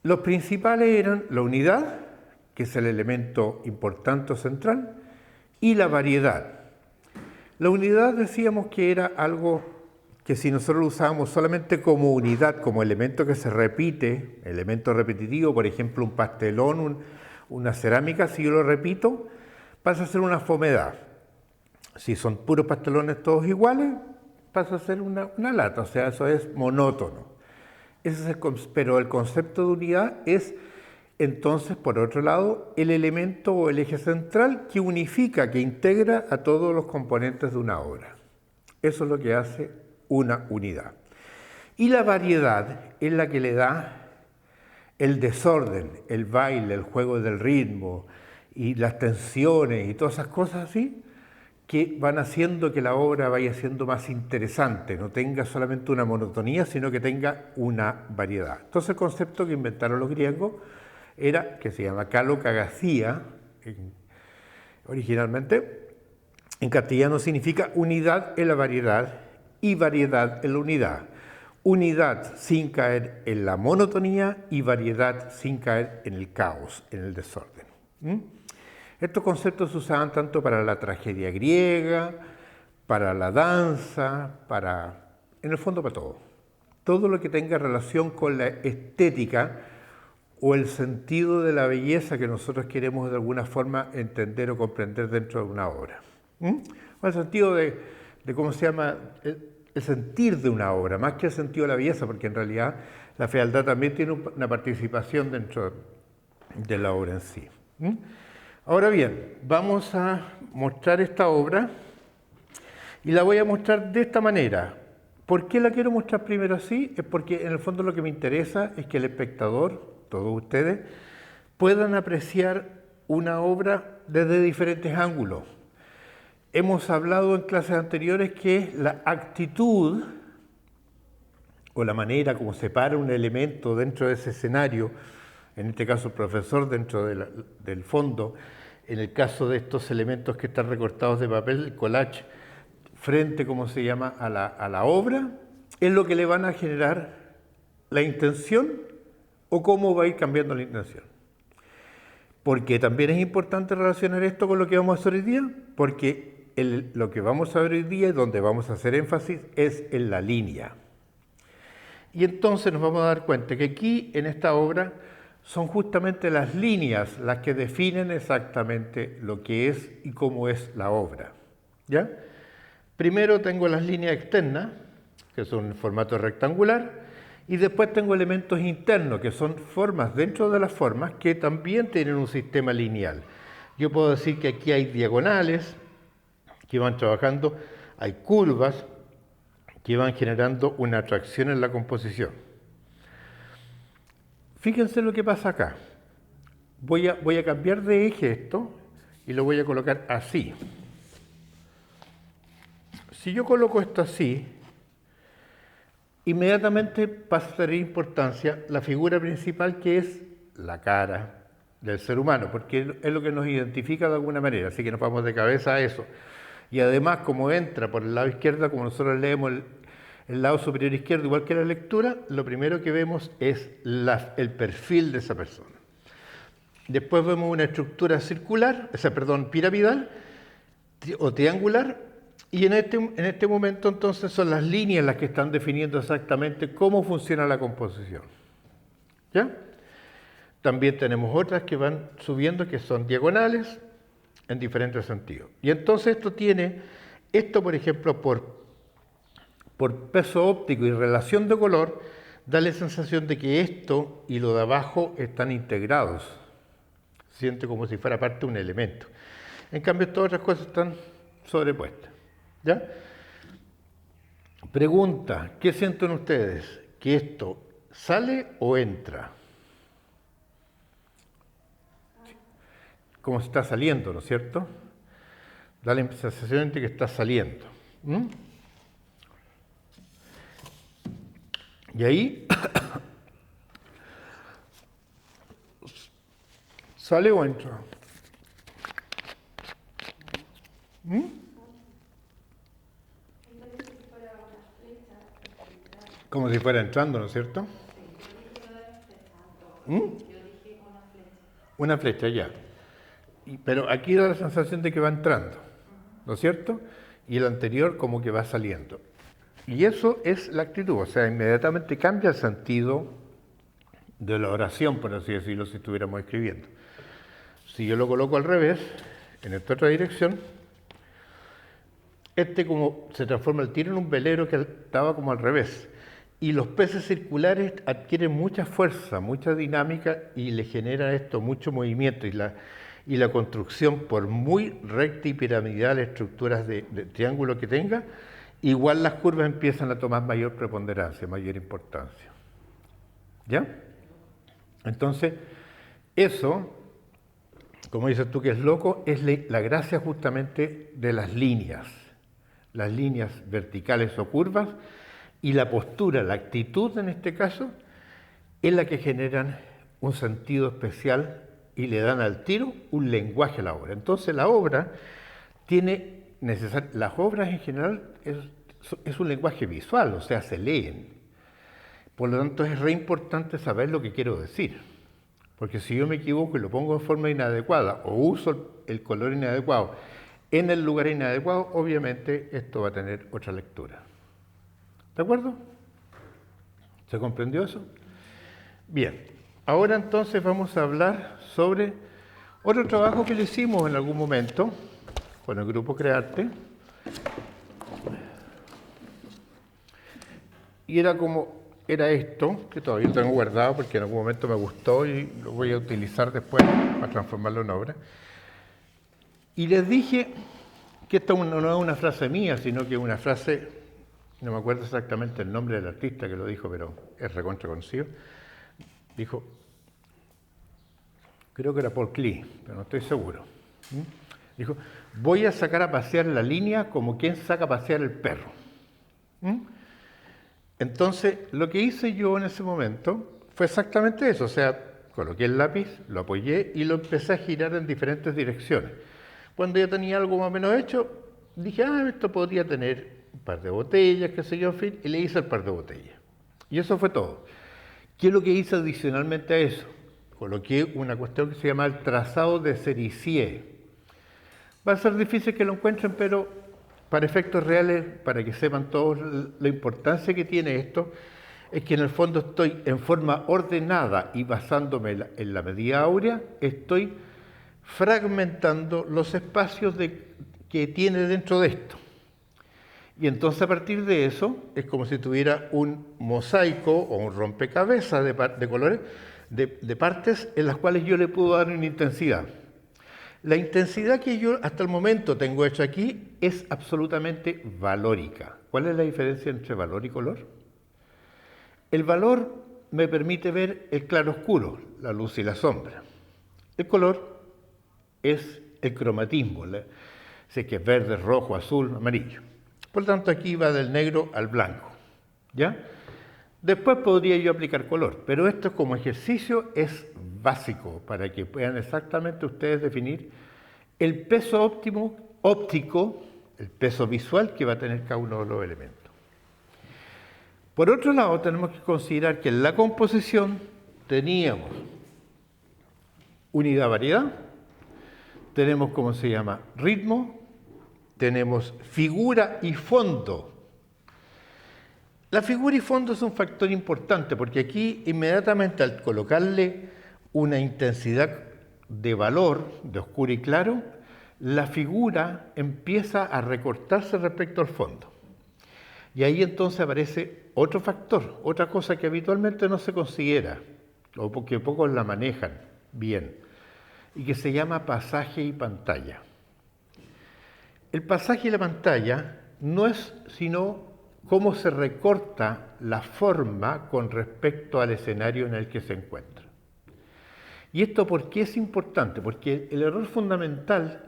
Los principales eran la unidad, que es el elemento importante o central, y la variedad. La unidad decíamos que era algo que si nosotros lo usábamos solamente como unidad, como elemento que se repite, elemento repetitivo, por ejemplo un pastelón, una cerámica, si yo lo repito, pasa a ser una fomedad. Si son puros pastelones todos iguales, pasa a ser una lata, o sea, eso es monótono. Pero el concepto de unidad es entonces, por otro lado, el elemento o el eje central que unifica, que integra a todos los componentes de una obra. Eso es lo que hace una unidad. Y la variedad es la que le da el desorden, el baile, el juego del ritmo y las tensiones y todas esas cosas así, que van haciendo que la obra vaya siendo más interesante, no tenga solamente una monotonía, sino que tenga una variedad. Entonces el concepto que inventaron los griegos era, que se llama kalokagathia, originalmente, en castellano significa unidad en la variedad y variedad en la unidad. Unidad sin caer en la monotonía y variedad sin caer en el caos, en el desorden. Estos conceptos se usaban tanto para la tragedia griega, para la danza, en el fondo para todo. Todo lo que tenga relación con la estética o el sentido de la belleza que nosotros queremos de alguna forma entender o comprender dentro de una obra. O el sentido de cómo se llama, el sentir de una obra, más que el sentido de la belleza, porque en realidad la fealdad también tiene una participación dentro de la obra en sí. Ahora bien, vamos a mostrar esta obra y la voy a mostrar de esta manera. ¿Por qué la quiero mostrar primero así? Es porque en el fondo lo que me interesa es que el espectador, todos ustedes, puedan apreciar una obra desde diferentes ángulos. Hemos hablado en clases anteriores que la actitud o la manera como se para un elemento dentro de ese escenario, en este caso el profesor dentro del fondo, en el caso de estos elementos que están recortados de papel, el collage, frente, como se llama, a la obra, es lo que le van a generar la intención o cómo va a ir cambiando la intención. Porque también es importante relacionar esto con lo que vamos a hacer hoy día, porque lo que vamos a ver hoy día y donde vamos a hacer énfasis es en la línea. Y entonces nos vamos a dar cuenta que aquí, en esta obra, son justamente las líneas las que definen exactamente lo que es y cómo es la obra. ¿Ya? Primero tengo las líneas externas, que son en formato rectangular, y después tengo elementos internos, que son formas dentro de las formas que también tienen un sistema lineal. Yo puedo decir que aquí hay diagonales que van trabajando, hay curvas que van generando una atracción en la composición. Fíjense lo que pasa acá. Voy a cambiar de eje esto y lo voy a colocar así. Si yo coloco esto así, inmediatamente pasa a tener importancia la figura principal, que es la cara del ser humano, porque es lo que nos identifica de alguna manera, así que nos vamos de cabeza a eso. Y además, como entra por el lado izquierdo, como nosotros leemos el lado superior izquierdo, igual que la lectura, lo primero que vemos es el perfil de esa persona. Después vemos una estructura circular, piramidal o triangular, y en este momento entonces son las líneas las que están definiendo exactamente cómo funciona la composición. ¿Ya? También tenemos otras que van subiendo, que son diagonales en diferentes sentidos. Y entonces esto por ejemplo, por peso óptico y relación de color, da la sensación de que esto y lo de abajo están integrados. Se siente como si fuera parte de un elemento. En cambio, todas otras cosas están sobrepuestas. ¿Ya? Pregunta, ¿qué sienten ustedes? ¿Que esto sale o entra? Como si está saliendo, ¿no es cierto? Da la sensación de que está saliendo. Y ahí ¿sale o entra? Como si fuera entrando, ¿no es cierto? ¿Mm? Una flecha, ya. Pero aquí da la sensación de que va entrando, ¿no es cierto? Y el anterior como que va saliendo. Y eso es la actitud, o sea, inmediatamente cambia el sentido de la oración, por así decirlo, si estuviéramos escribiendo. Si yo lo coloco al revés, en esta otra dirección, como se transforma el tiro en un velero que estaba como al revés. Y los peces circulares adquieren mucha fuerza, mucha dinámica y le genera esto mucho movimiento. Y la construcción, por muy recta y piramidal estructuras de triángulo que tenga, igual las curvas empiezan a tomar mayor preponderancia, mayor importancia. ¿Ya? Entonces, eso, como dices tú que es loco, es la gracia justamente de las líneas verticales o curvas, y la postura, la actitud en este caso, es la que generan un sentido especial y le dan al tiro un lenguaje a la obra. Entonces la obra tiene las obras en general es un lenguaje visual, o sea, se leen. Por lo tanto, es re importante saber lo que quiero decir. Porque si yo me equivoco y lo pongo de forma inadecuada o uso el color inadecuado en el lugar inadecuado, obviamente esto va a tener otra lectura. ¿De acuerdo? ¿Se comprendió eso? Bien, ahora entonces vamos a hablar sobre otro trabajo que le hicimos en algún momento con el grupo Crearte. Y era esto, que todavía lo tengo guardado porque en algún momento me gustó y lo voy a utilizar después para transformarlo en obra. Y les dije que esto no es una frase mía, sino que es una frase, no me acuerdo exactamente el nombre del artista que lo dijo, pero es recontra conocido. Dijo, creo que era Paul Klee, pero no estoy seguro. Dijo, voy a sacar a pasear la línea como quien saca a pasear el perro. Entonces, lo que hice yo en ese momento fue exactamente eso, o sea, coloqué el lápiz, lo apoyé y lo empecé a girar en diferentes direcciones. Cuando ya tenía algo más o menos hecho, dije, esto podría tener un par de botellas, qué sé yo, en fin, y le hice el par de botellas. Y eso fue todo. ¿Qué es lo que hice adicionalmente a eso? Coloqué una cuestión que se llama el trazado de Céricier. Va a ser difícil que lo encuentren, pero para efectos reales, para que sepan todos la importancia que tiene esto, es que en el fondo estoy en forma ordenada y basándome en la medida áurea, estoy fragmentando los espacios que tiene dentro de esto. Y entonces a partir de eso es como si tuviera un mosaico o un rompecabezas de colores, de partes en las cuales yo le puedo dar una intensidad. La intensidad que yo hasta el momento tengo hecho aquí es absolutamente valórica. ¿Cuál es la diferencia entre valor y color? El valor me permite ver el claro-oscuro, la luz y la sombra. El color es el cromatismo, sé que es verde, rojo, azul, amarillo. Por lo tanto, aquí va del negro al blanco, ¿ya? Después podría yo aplicar color, pero esto como ejercicio es básico para que puedan exactamente ustedes definir el peso óptico, el peso visual que va a tener cada uno de los elementos. Por otro lado, tenemos que considerar que en la composición teníamos unidad-variedad, tenemos, ¿cómo se llama?, ritmo, tenemos figura y fondo. La figura y fondo es un factor importante porque aquí inmediatamente al colocarle una intensidad de valor, de oscuro y claro, la figura empieza a recortarse respecto al fondo. Y ahí entonces aparece otro factor, otra cosa que habitualmente no se considera, o que pocos la manejan bien, y que se llama pasaje y pantalla. El pasaje y la pantalla no es sino cómo se recorta la forma con respecto al escenario en el que se encuentra. ¿Y esto por qué es importante? Porque el error fundamental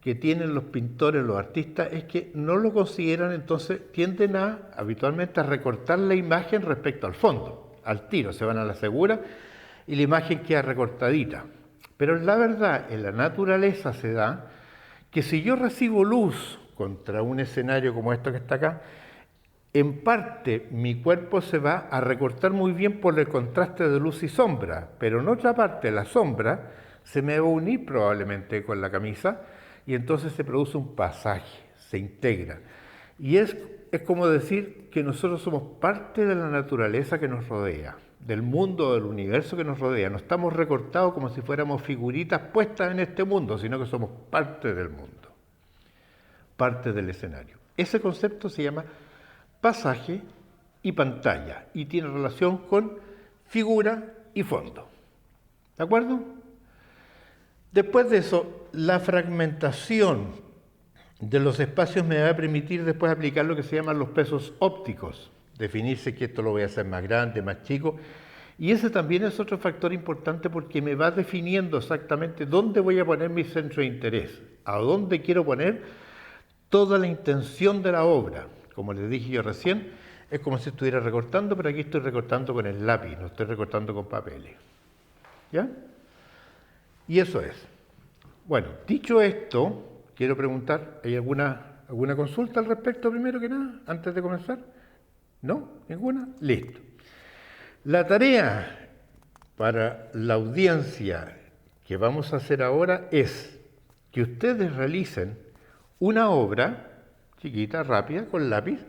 que tienen los pintores, los artistas, es que no lo consideran, entonces tienden habitualmente a recortar la imagen respecto al fondo, al tiro, se van a la segura y la imagen queda recortadita. Pero la verdad, en la naturaleza se da que si yo recibo luz contra un escenario como esto que está acá, en parte mi cuerpo se va a recortar muy bien por el contraste de luz y sombra, pero en otra parte la sombra se me va a unir probablemente con la camisa y entonces se produce un pasaje, se integra. Y es como decir que nosotros somos parte de la naturaleza que nos rodea, del mundo, del universo que nos rodea. No estamos recortados como si fuéramos figuritas puestas en este mundo, sino que somos parte del mundo, parte del escenario. Ese concepto se llama pasaje y pantalla y tiene relación con figura y fondo. ¿De acuerdo? Después de eso, la fragmentación de los espacios me va a permitir después aplicar lo que se llaman los pesos ópticos, definirse que esto lo voy a hacer más grande, más chico, y ese también es otro factor importante porque me va definiendo exactamente dónde voy a poner mi centro de interés, a dónde quiero poner toda la intención de la obra. Como les dije yo recién, es como si estuviera recortando, pero aquí estoy recortando con el lápiz, no estoy recortando con papeles. ¿Ya? Y eso es. Bueno, dicho esto, quiero preguntar, ¿hay alguna consulta al respecto primero que nada, antes de comenzar? ¿No? ¿Ninguna? Listo. La tarea para la audiencia que vamos a hacer ahora es que ustedes realicen una obra chiquita, rápida, con lápiz,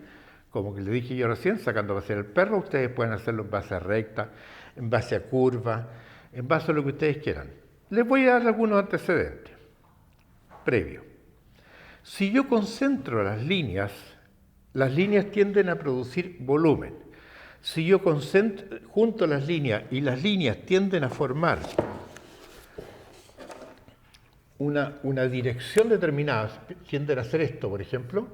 como que le dije yo recién, sacando a pasear el perro, ustedes pueden hacerlo en base a recta, en base a curva, en base a lo que ustedes quieran. Les voy a dar algunos antecedentes previos. Si yo concentro las líneas tienden a producir volumen. Si yo junto las líneas y las líneas tienden a formar una dirección determinada, tienden a hacer esto, por ejemplo,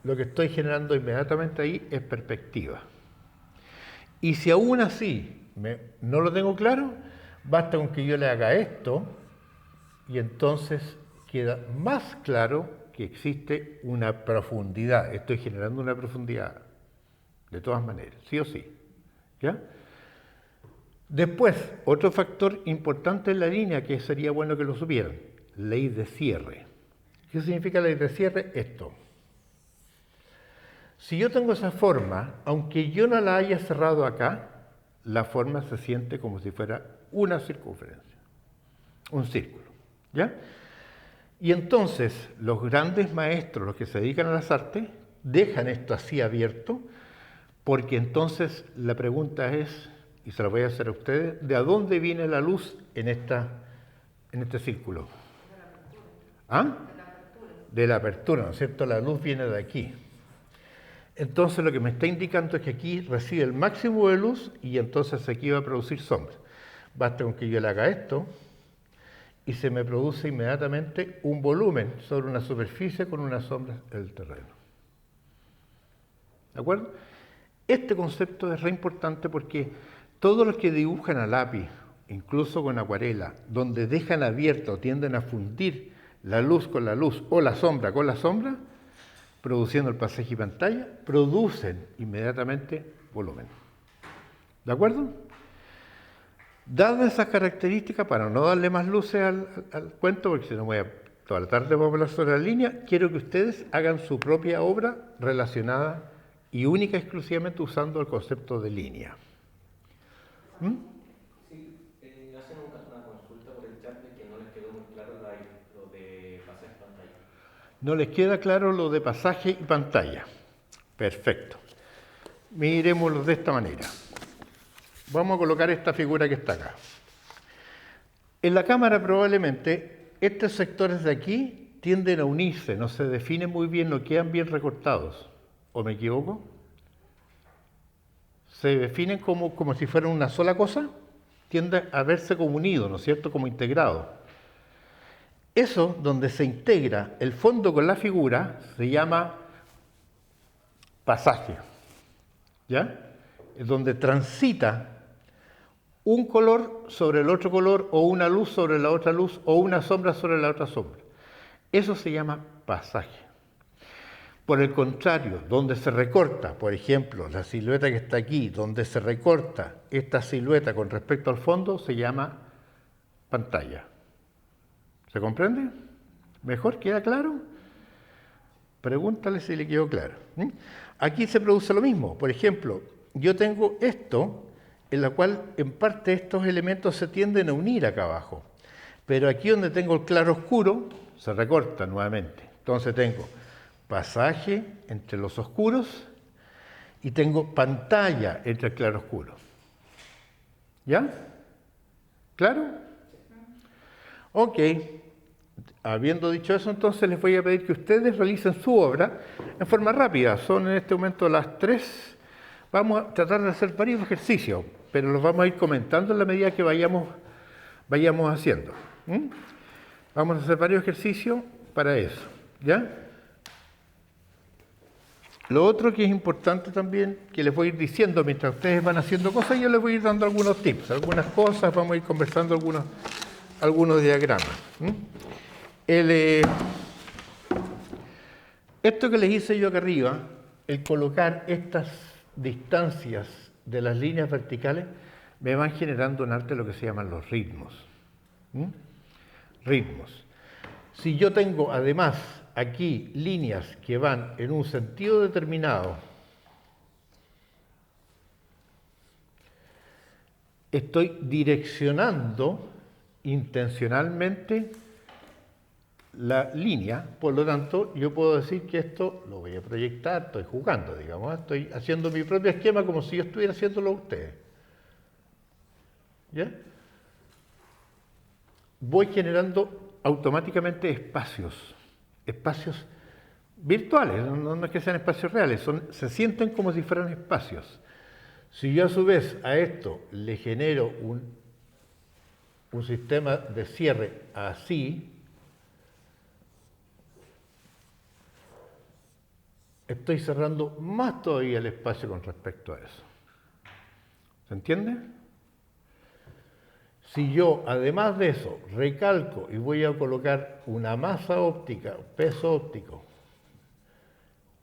lo que estoy generando inmediatamente ahí es perspectiva. Y si aún así no lo tengo claro, basta con que yo le haga esto y entonces queda más claro que existe una profundidad. Estoy generando una profundidad, de todas maneras, sí o sí. ¿Ya? Después, otro factor importante en la línea que sería bueno que lo supieran, ley de cierre. ¿Qué significa ley de cierre? Esto. Si yo tengo esa forma, aunque yo no la haya cerrado acá, la forma se siente como si fuera una circunferencia, un círculo. ¿Ya? Y entonces los grandes maestros, los que se dedican a las artes, dejan esto así abierto, porque entonces la pregunta es, y se la voy a hacer a ustedes, ¿de dónde viene la luz en este círculo? ¿Ah? De la apertura, ¿no es cierto? La luz viene de aquí. Entonces lo que me está indicando es que aquí recibe el máximo de luz y entonces aquí va a producir sombra. Basta con que yo le haga esto y se me produce inmediatamente un volumen sobre una superficie con una sombra del terreno. ¿De acuerdo? Este concepto es re importante porque todos los que dibujan a lápiz, incluso con acuarela, donde dejan abierto o tienden a fundir la luz con la luz o la sombra con la sombra, produciendo el pasaje y pantalla, producen inmediatamente volumen. ¿De acuerdo? Dadas esas características, para no darle más luces al cuento, porque si no toda la tarde vamos a hablar sobre la línea, quiero que ustedes hagan su propia obra relacionada y única y exclusivamente usando el concepto de línea. ¿Mm? Sí, hacen una consulta por el chat de que no les quedó muy claro lo de pasaje y pantalla. No les queda claro lo de pasaje y pantalla. Perfecto. Miremoslo de esta manera. Vamos a colocar esta figura que está acá. En la cámara probablemente estos sectores de aquí tienden a unirse, no se definen muy bien, no quedan bien recortados. ¿O me equivoco? Se definen como si fueran una sola cosa, tienden a verse como unidos, ¿no es cierto? Como integrados. Eso, donde se integra el fondo con la figura, se llama pasaje. ¿Ya? Es donde transita un color sobre el otro color, o una luz sobre la otra luz, o una sombra sobre la otra sombra. Eso se llama pasaje. Por el contrario, donde se recorta, por ejemplo, la silueta que está aquí, donde se recorta esta silueta con respecto al fondo, se llama pantalla. ¿Se comprende? ¿Mejor? ¿Queda claro? Pregúntale si le quedó claro. Aquí se produce lo mismo. Por ejemplo, yo tengo esto, en la cual en parte estos elementos se tienden a unir acá abajo. Pero aquí donde tengo el claro oscuro, se recorta nuevamente. Entonces tengo pasaje entre los oscuros y tengo pantalla entre el claro oscuro. ¿Ya? ¿Claro? Ok. Habiendo dicho eso, entonces les voy a pedir que ustedes realicen su obra en forma rápida. Son en este momento las 3. Vamos a tratar de hacer varios ejercicios, pero los vamos a ir comentando en la medida que vayamos haciendo. Vamos a hacer varios ejercicios para eso. ¿Ya? Lo otro que es importante también, que les voy a ir diciendo mientras ustedes van haciendo cosas, yo les voy a ir dando algunos tips, algunas cosas, vamos a ir conversando algunos diagramas. Esto que les hice yo acá arriba, el colocar estas distancias de las líneas verticales, me van generando en arte lo que se llaman los ritmos. Ritmos. Si yo tengo además aquí líneas que van en un sentido determinado, estoy direccionando intencionalmente la línea, por lo tanto, yo puedo decir que esto lo voy a proyectar, estoy jugando, digamos, estoy haciendo mi propio esquema como si yo estuviera haciéndolo a ustedes. ¿Ya? Voy generando automáticamente espacios virtuales, no es que sean espacios reales, se sienten como si fueran espacios. Si yo a su vez a esto le genero un sistema de cierre así, estoy cerrando más todavía el espacio con respecto a eso. ¿Se entiende? Si yo, además de eso, recalco y voy a colocar una masa óptica, peso óptico,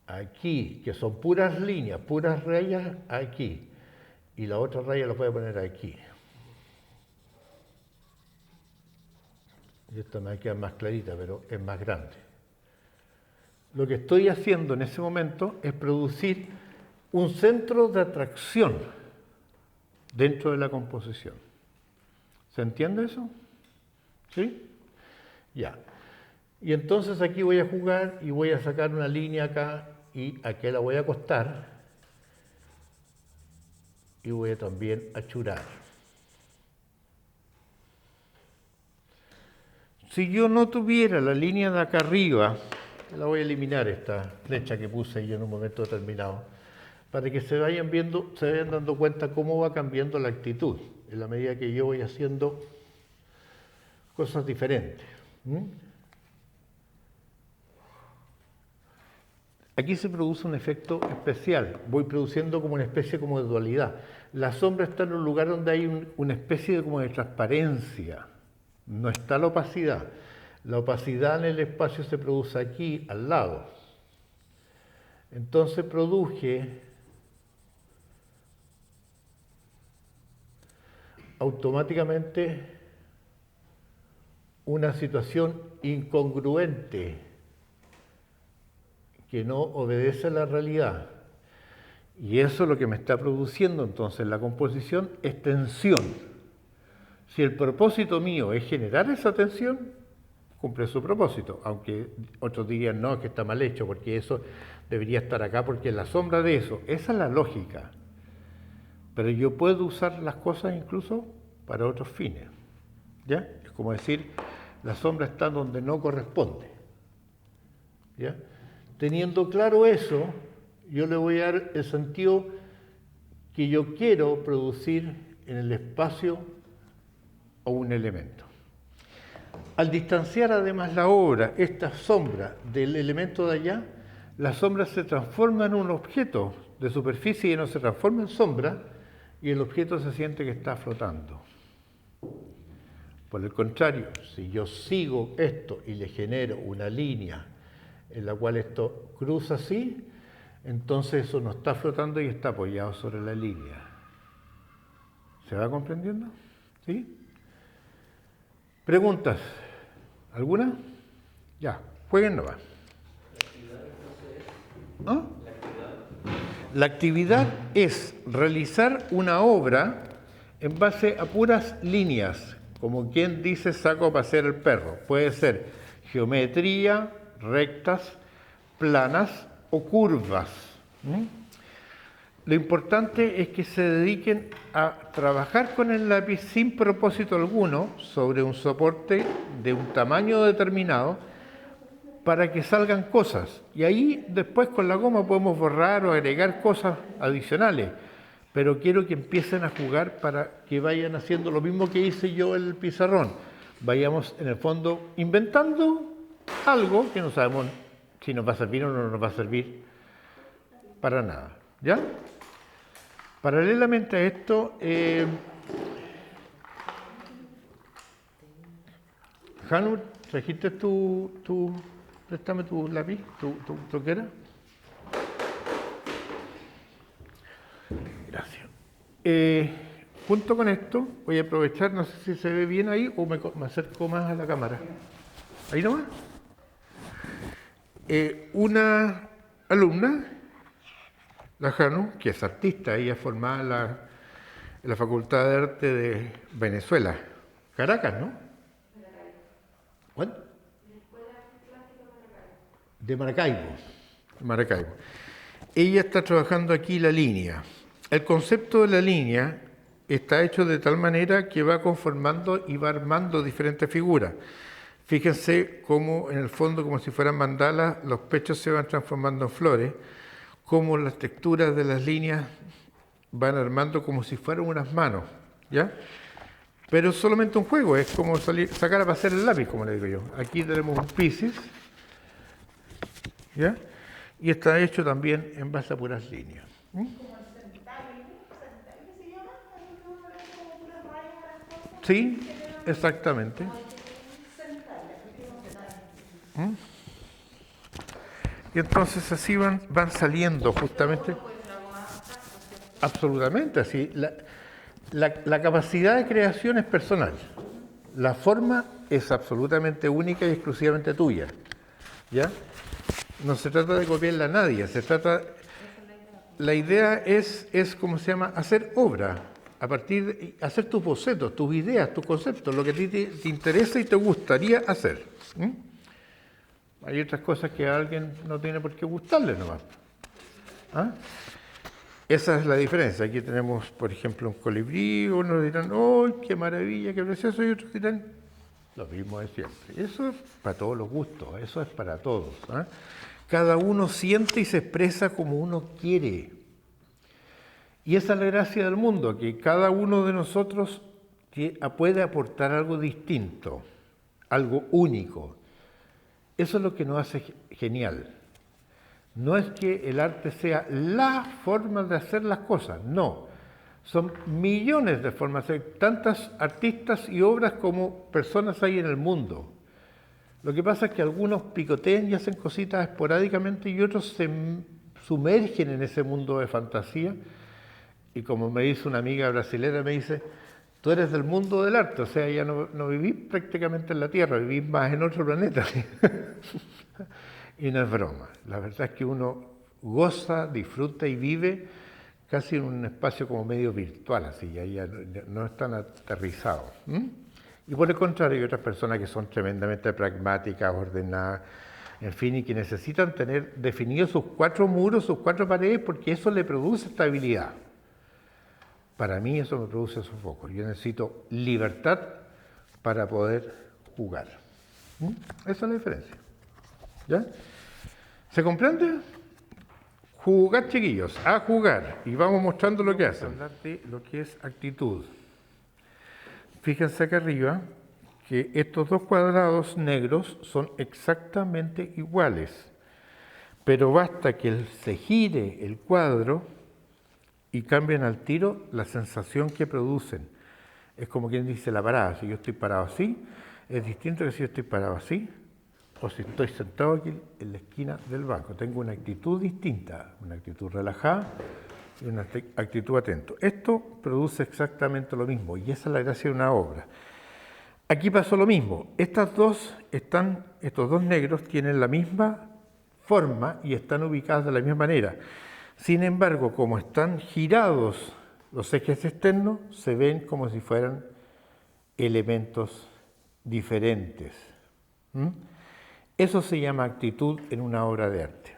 aquí, que son puras líneas, puras rayas aquí, y la otra raya la voy a poner aquí. Y esta me va a quedar más clarita, pero es más grande. Lo que estoy haciendo en ese momento es producir un centro de atracción dentro de la composición. ¿Se entiende eso? ¿Sí? Ya. Y entonces aquí voy a jugar y voy a sacar una línea acá y aquí la voy a acostar y voy a también achurar. Si yo no tuviera la línea de acá arriba, la voy a eliminar esta flecha que puse yo en un momento determinado, para que se vayan dando cuenta cómo va cambiando la actitud en la medida que yo voy haciendo cosas diferentes. Aquí se produce un efecto especial, voy produciendo como una especie como de dualidad. La sombra está en un lugar donde hay una especie como de transparencia, no está la opacidad. La opacidad en el espacio se produce aquí, al lado. Entonces produje automáticamente una situación incongruente que no obedece a la realidad. Y eso es lo que me está produciendo entonces la composición es tensión. Si el propósito mío es generar esa tensión, cumple su propósito, aunque otros dirían no, es que está mal hecho, porque eso debería estar acá, porque es la sombra de eso. Esa es la lógica. Pero yo puedo usar las cosas incluso para otros fines. ¿Ya? Es como decir, la sombra está donde no corresponde. ¿Ya? Teniendo claro eso, yo le voy a dar el sentido que yo quiero producir en el espacio o un elemento. Al distanciar además la obra, esta sombra del elemento de allá, la sombra se transforma en un objeto de superficie y no se transforma en sombra y el objeto se siente que está flotando. Por el contrario, si yo sigo esto y le genero una línea en la cual esto cruza así, entonces eso no está flotando y está apoyado sobre la línea. ¿Se va comprendiendo? ¿Sí? ¿Preguntas? ¿Alguna? Ya, jueguen nomás. La actividad del ¿Ah? La actividad es realizar una obra en base a puras líneas, como quien dice saco a pasear el perro. Puede ser geometría, rectas, planas o curvas. Lo importante es que se dediquen a trabajar con el lápiz sin propósito alguno sobre un soporte de un tamaño determinado para que salgan cosas. Y ahí después con la goma podemos borrar o agregar cosas adicionales. Pero quiero que empiecen a jugar para que vayan haciendo lo mismo que hice yo en el pizarrón. Vayamos en el fondo inventando algo que no sabemos si nos va a servir o no nos va a servir para nada. ¿Ya? Paralelamente a esto, Hanu, ¿trajiste préstame tu lápiz, tu troquera? Gracias. Junto con esto, voy a aprovechar, no sé si se ve bien ahí o me acerco más a la cámara. ¿Ahí nomás? Una alumna, la Hanu, que es artista, ella es formada en la Facultad de Arte de Venezuela, Caracas, ¿no? ¿Cuál? De Maracaibo. Ella está trabajando aquí la línea. El concepto de la línea está hecho de tal manera que va conformando y va armando diferentes figuras. Fíjense cómo en el fondo, como si fueran mandalas, los pechos se van transformando en flores, cómo las texturas de las líneas van armando como si fueran unas manos, ¿ya? Pero es solamente un juego, es como sacar a pasear el lápiz, como le digo yo. Aquí tenemos un Piscis, ¿ya? Y está hecho también en base a puras líneas. Sí, exactamente. Y entonces así van saliendo justamente. Absolutamente, así. La capacidad de creación es personal. La forma es absolutamente única y exclusivamente tuya. ¿Ya? No se trata de copiarla a nadie, la idea es ¿cómo se llama? Hacer obra, hacer tus bocetos, tus ideas, tus conceptos, lo que a ti te interesa y te gustaría hacer. Hay otras cosas que a alguien no tiene por qué gustarle nomás. ¿Ah? Esa es la diferencia. Aquí tenemos, por ejemplo, un colibrí, unos dirán, ¡oh, qué maravilla, qué precioso! Y otros dirán, lo mismo de siempre. Eso es para todos los gustos, eso es para todos. ¿Ah? Cada uno siente y se expresa como uno quiere. Y esa es la gracia del mundo, que cada uno de nosotros puede aportar algo distinto, algo único. Eso es lo que nos hace genial. No es que el arte sea la forma de hacer las cosas, no. Son millones de formas de hacer, tantas artistas y obras como personas hay en el mundo. Lo que pasa es que algunos picotean y hacen cositas esporádicamente y otros se sumergen en ese mundo de fantasía. Y como me dice una amiga brasilera, me dice, tú eres del mundo del arte, o sea, ya no vivís prácticamente en la Tierra, vivís más en otro planeta. Y no es broma, la verdad es que uno goza, disfruta y vive casi en un espacio como medio virtual, así, ya no es tan aterrizado. Y por el contrario, hay otras personas que son tremendamente pragmáticas, ordenadas, en fin, y que necesitan tener definidos sus 4 muros, sus 4 paredes, porque eso le produce estabilidad. Para mí eso me produce sofoco. Yo necesito libertad para poder jugar. Esa es la diferencia. ¿Ya? ¿Se comprende? Jugar, chiquillos, a jugar. Y vamos mostrando lo que hacen. Hablar de lo que es actitud. Fíjense acá arriba que estos 2 cuadrados negros son exactamente iguales. Pero basta que se gire el cuadro y cambian al tiro la sensación que producen. Es como quien dice la parada. Si yo estoy parado así, es distinto que si yo estoy parado así, o si estoy sentado aquí en la esquina del banco. Tengo una actitud distinta, una actitud relajada y una actitud atento. Esto produce exactamente lo mismo y esa es la gracia de una obra. Aquí pasó lo mismo. Estos dos negros tienen la misma forma y están ubicadas de la misma manera. Sin embargo, como están girados los ejes externos, se ven como si fueran elementos diferentes. Eso se llama actitud en una obra de arte.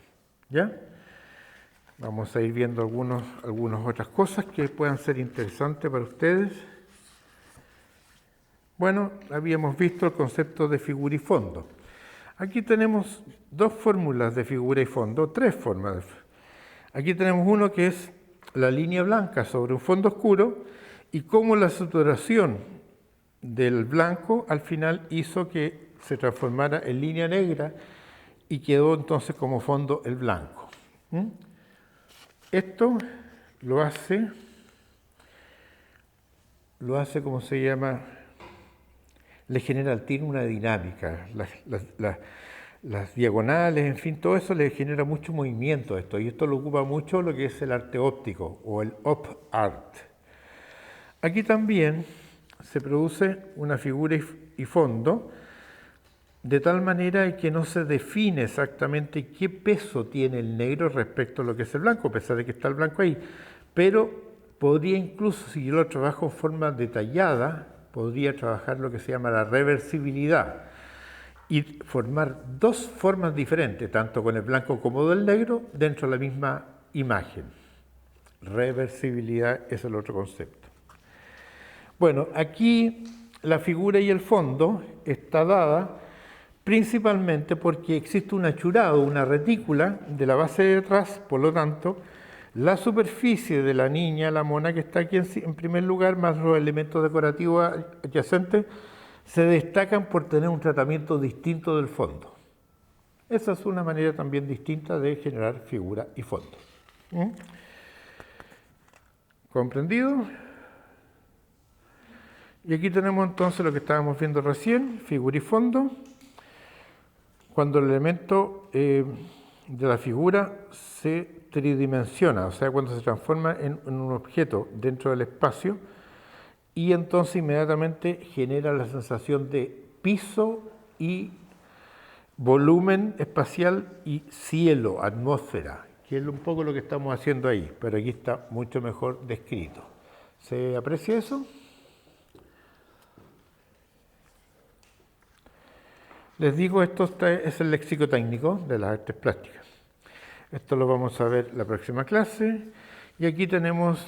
¿Ya? Vamos a ir viendo algunas otras cosas que puedan ser interesantes para ustedes. Bueno, habíamos visto el concepto de figura y fondo. Aquí tenemos dos fórmulas de figura y fondo, tres formas. Aquí tenemos uno que es la línea blanca sobre un fondo oscuro y cómo la saturación del blanco al final hizo que se transformara en línea negra y quedó entonces como fondo el blanco. Esto lo hace, ¿cómo se llama? Le genera al tiro una dinámica, las diagonales, en fin, todo eso le genera mucho movimiento a esto, y esto lo ocupa mucho lo que es el arte óptico o el op art. Aquí también se produce una figura y fondo de tal manera que no se define exactamente qué peso tiene el negro respecto a lo que es el blanco, a pesar de que está el blanco ahí, pero podría incluso, si yo lo trabajo en forma detallada, podría trabajar lo que se llama la reversibilidad y formar dos formas diferentes, tanto con el blanco como del negro, dentro de la misma imagen. Reversibilidad es el otro concepto. Bueno, aquí la figura y el fondo está dada principalmente porque existe un achurado, una retícula de la base de atrás, por lo tanto, la superficie de la niña, la mona que está aquí en primer lugar, más los elementos decorativos adyacentes, se destacan por tener un tratamiento distinto del fondo. Esa es una manera también distinta de generar figura y fondo. ¿Comprendido? Y aquí tenemos entonces lo que estábamos viendo recién, figura y fondo. Cuando el elemento de la figura se tridimensiona, o sea, cuando se transforma en un objeto dentro del espacio, y entonces inmediatamente genera la sensación de piso y volumen espacial y cielo, atmósfera, que es un poco lo que estamos haciendo ahí, pero aquí está mucho mejor descrito. ¿Se aprecia eso? Les digo, esto es el léxico técnico de las artes plásticas. Esto lo vamos a ver la próxima clase. Y aquí tenemos,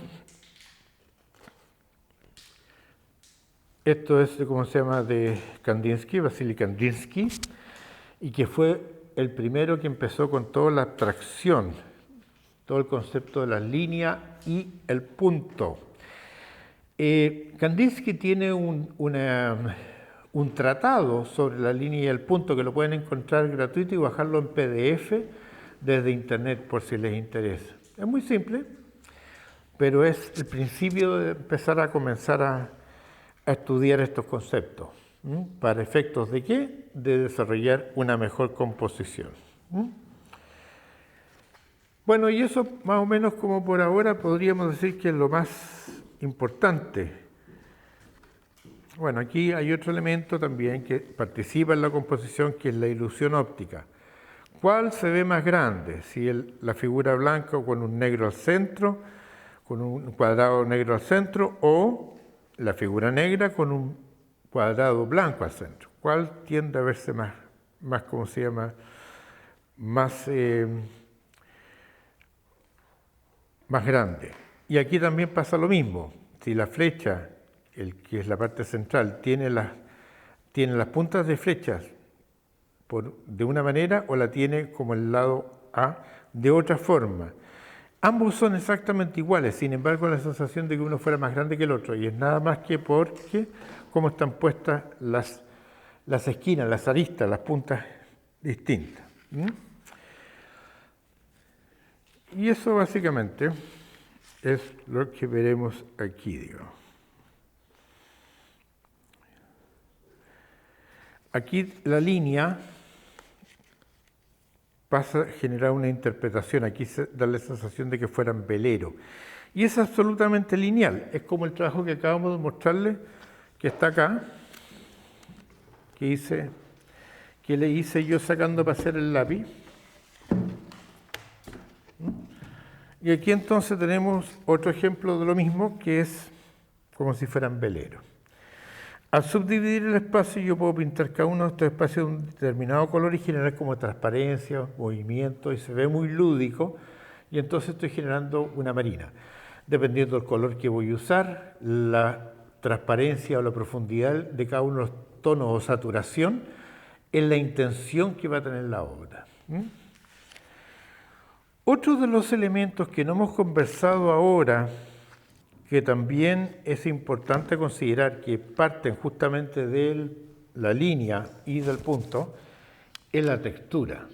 esto es, ¿cómo se llama?, de Kandinsky, Vasily Kandinsky, y que fue el primero que empezó con toda la abstracción, todo el concepto de la línea y el punto. Kandinsky tiene un tratado sobre la línea y el punto que lo pueden encontrar gratuito y bajarlo en PDF desde internet por si les interesa. Es muy simple, pero es el principio de empezar a comenzar a estudiar estos conceptos. ¿Para efectos de qué? De desarrollar una mejor composición. Bueno, y eso más o menos como por ahora podríamos decir que es lo más importante. Bueno, aquí hay otro elemento también que participa en la composición, que es la ilusión óptica. ¿Cuál se ve más grande? Si la figura blanca con un negro al centro, con un cuadrado negro al centro, o la figura negra con un cuadrado blanco al centro. ¿Cuál tiende a verse más ¿cómo se llama?, más grande? Y aquí también pasa lo mismo. Si la flecha, que es la parte central, tiene las puntas de flechas de una manera o la tiene como el lado A de otra forma. Ambos son exactamente iguales, sin embargo la sensación de que uno fuera más grande que el otro, y es nada más que porque cómo están puestas las esquinas, las aristas, las puntas distintas. Y eso básicamente es lo que veremos aquí, digamos. Aquí la línea pasa a generar una interpretación, aquí se da la sensación de que fueran velero. Y es absolutamente lineal, es como el trabajo que acabamos de mostrarles, que está acá, que le hice yo sacando para hacer el lápiz. Y aquí entonces tenemos otro ejemplo de lo mismo, que es como si fueran veleros. Al subdividir el espacio, yo puedo pintar cada uno de estos espacios de un determinado color y generar como transparencia, movimiento, y se ve muy lúdico, y entonces estoy generando una marina. Dependiendo del color que voy a usar, la transparencia o la profundidad de cada uno de los tonos o saturación, es la intención que va a tener la obra. Otro de los elementos que no hemos conversado ahora, que también es importante considerar que parten justamente de la línea y del punto, es la textura.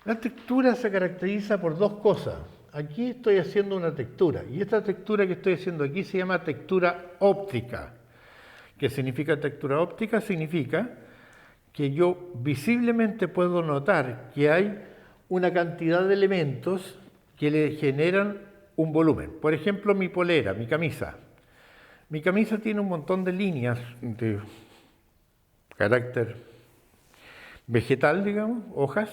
La textura se caracteriza por dos cosas. Aquí estoy haciendo una textura, y esta textura que estoy haciendo aquí se llama textura óptica. ¿Qué significa textura óptica? Significa que yo visiblemente puedo notar que hay una cantidad de elementos que le generan un volumen. Por ejemplo, mi polera, mi camisa. Mi camisa tiene un montón de líneas de carácter vegetal, digamos, hojas,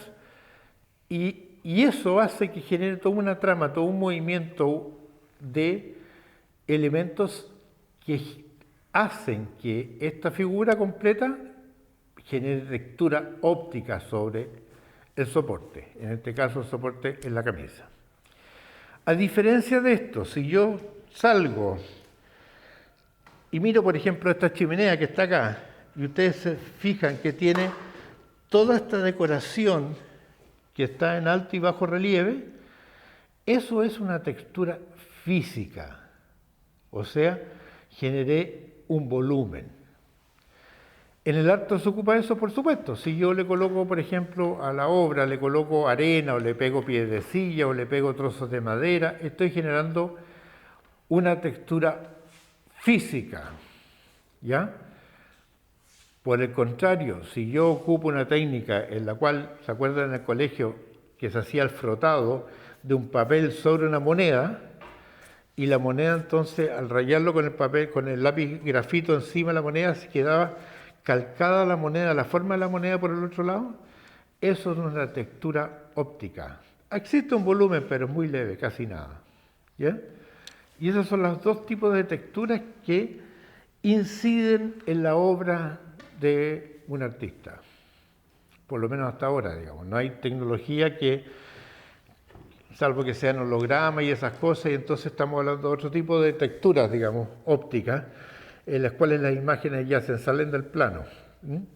y eso hace que genere toda una trama, todo un movimiento de elementos que hacen que esta figura completa genere textura óptica sobre el soporte. En este caso, el soporte es la camisa. A diferencia de esto, si yo salgo y miro, por ejemplo, esta chimenea que está acá, y ustedes se fijan que tiene toda esta decoración que está en alto y bajo relieve, eso es una textura física. O sea, generé un volumen. En el arte se ocupa eso, por supuesto. Si yo le coloco, por ejemplo, a la obra, le coloco arena o le pego piedrecilla o le pego trozos de madera, estoy generando una textura física, ¿ya? Por el contrario, si yo ocupo una técnica en la cual, ¿se acuerdan en el colegio que se hacía el frotado de un papel sobre una moneda? Y la moneda entonces, al rayarlo con el papel, con el lápiz grafito encima de la moneda, se quedaba calcada la moneda, la forma de la moneda por el otro lado. Eso es una textura óptica. Existe un volumen, pero es muy leve, casi nada. ¿Ya? Y esos son los dos tipos de texturas que inciden en la obra de un artista. Por lo menos hasta ahora, digamos. No hay tecnología que, salvo que sean hologramas y esas cosas, y entonces estamos hablando de otro tipo de texturas, digamos, ópticas, en las cuales las imágenes ya se salen del plano.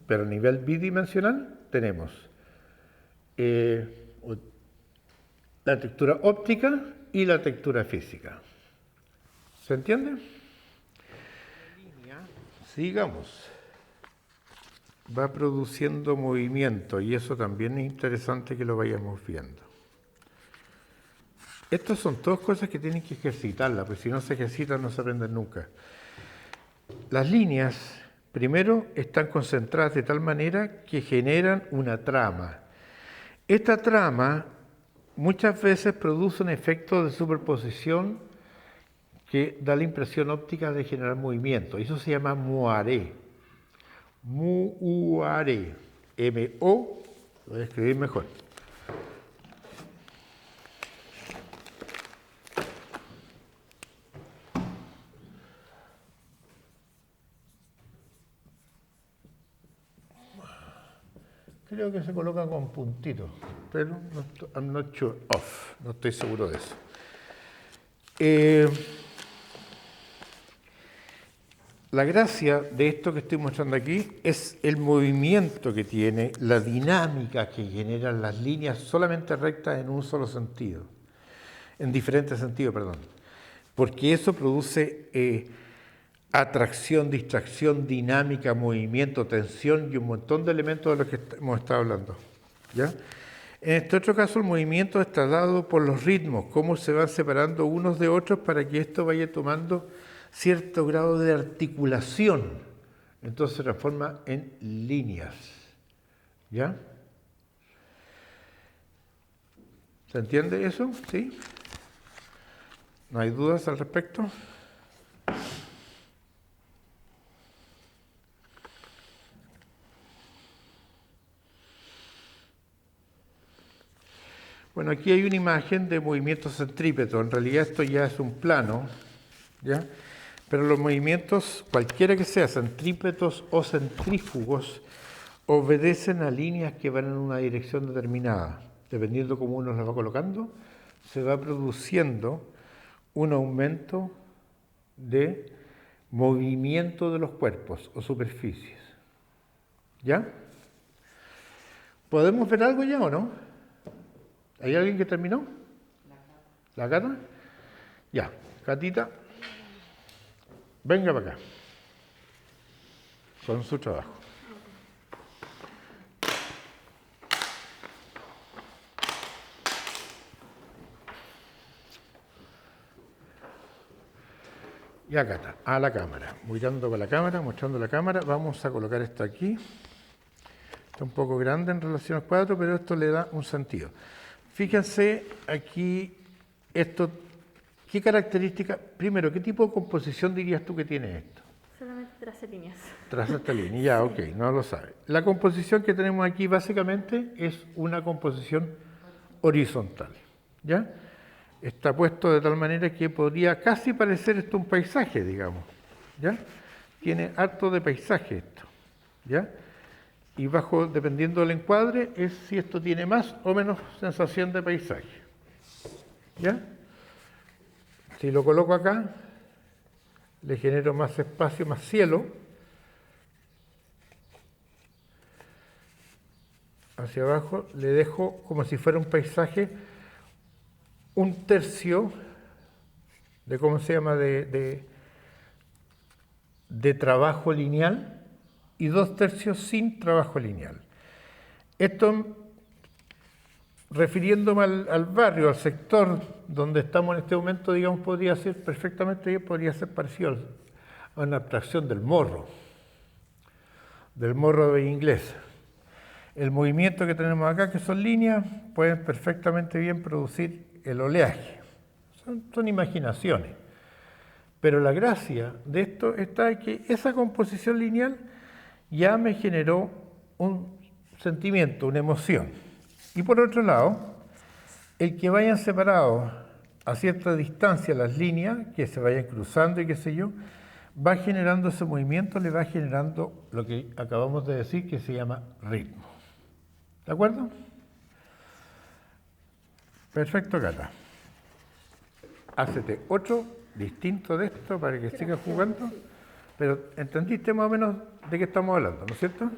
Pero a nivel bidimensional tenemos la textura óptica y la textura física. ¿Se entiende? Sigamos. Va produciendo movimiento y eso también es interesante que lo vayamos viendo. Estas son todas cosas que tienen que ejercitarlas, porque si no se ejercitan no se aprenden nunca. Las líneas, primero, están concentradas de tal manera que generan una trama. Esta trama muchas veces produce un efecto de superposición que da la impresión óptica de generar movimiento. Eso se llama moiré. Moiré. M-O, lo voy a escribir mejor. Creo que se coloca con puntitos, pero I'm not sure of, no estoy seguro de eso. La gracia de esto que estoy mostrando aquí es el movimiento que tiene, la dinámica que generan las líneas solamente rectas en un solo sentido, en diferentes sentidos, perdón, porque eso produce atracción, distracción, dinámica, movimiento, tensión y un montón de elementos de los que hemos estado hablando. ¿Ya? En este otro caso, el movimiento está dado por los ritmos, cómo se van separando unos de otros para que esto vaya tomando cierto grado de articulación. Entonces se transforma en líneas. ¿Ya? ¿Se entiende eso? ¿Sí? ¿No hay dudas al respecto? Bueno, aquí hay una imagen de movimiento centrípeto. En realidad esto ya es un plano, ¿ya? Pero los movimientos, cualquiera que sea, centrípetos o centrífugos, obedecen a líneas que van en una dirección determinada. Dependiendo cómo uno las va colocando, se va produciendo un aumento de movimiento de los cuerpos o superficies. ¿Ya? ¿Podemos ver algo ya o no? ¿Hay alguien que terminó? ¿La Cata? Ya, Catita, venga para acá, con su trabajo. Ya, Cata, a la cámara, mirando para la cámara, mostrando la cámara, vamos a colocar esto aquí. Está un poco grande en relación al cuadro, pero esto le da un sentido. Fíjense aquí, esto, ¿qué características? Primero, ¿qué tipo de composición dirías tú que tiene esto? Solamente traza líneas. Traza esta línea, ya, ok, no lo sabe. La composición que tenemos aquí básicamente es una composición horizontal, ¿ya? Está puesto de tal manera que podría casi parecer esto un paisaje, digamos, ¿ya? Tiene harto de paisaje esto, ¿ya? Y bajo, dependiendo del encuadre, es si esto tiene más o menos sensación de paisaje. ¿Ya? Si lo coloco acá, le genero más espacio, más cielo. Hacia abajo le dejo como si fuera un paisaje, un tercio de, ¿cómo se llama?, de trabajo lineal, y 2/3 sin trabajo lineal. Esto, refiriéndome al barrio, al sector donde estamos en este momento, digamos, podría ser perfectamente, podría ser parecido a una abstracción del morro de inglés. El movimiento que tenemos acá, que son líneas, pueden perfectamente bien producir el oleaje. Son imaginaciones. Pero la gracia de esto está en que esa composición lineal ya me generó un sentimiento, una emoción. Y por otro lado, el que vayan separados a cierta distancia las líneas, que se vayan cruzando y qué sé yo, va generando ese movimiento, le va generando lo que acabamos de decir que se llama ritmo. ¿De acuerdo? Perfecto, Cata. Hácete otro distinto de esto para que sigas jugando. Pero entendiste más o menos de qué estamos hablando, ¿no es cierto?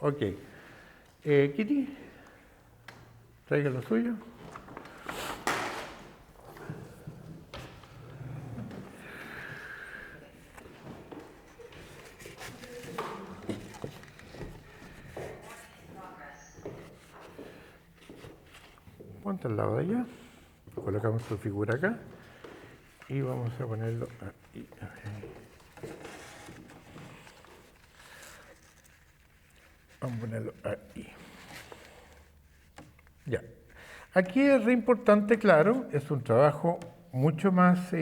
Ok. Kitty, traiga lo suyo. Ponte al lado de ella. Colocamos tu figura acá. Y vamos a ponerlo ahí. Vamos a ponerlo ahí. Ya. Aquí es re importante, claro, es un trabajo mucho más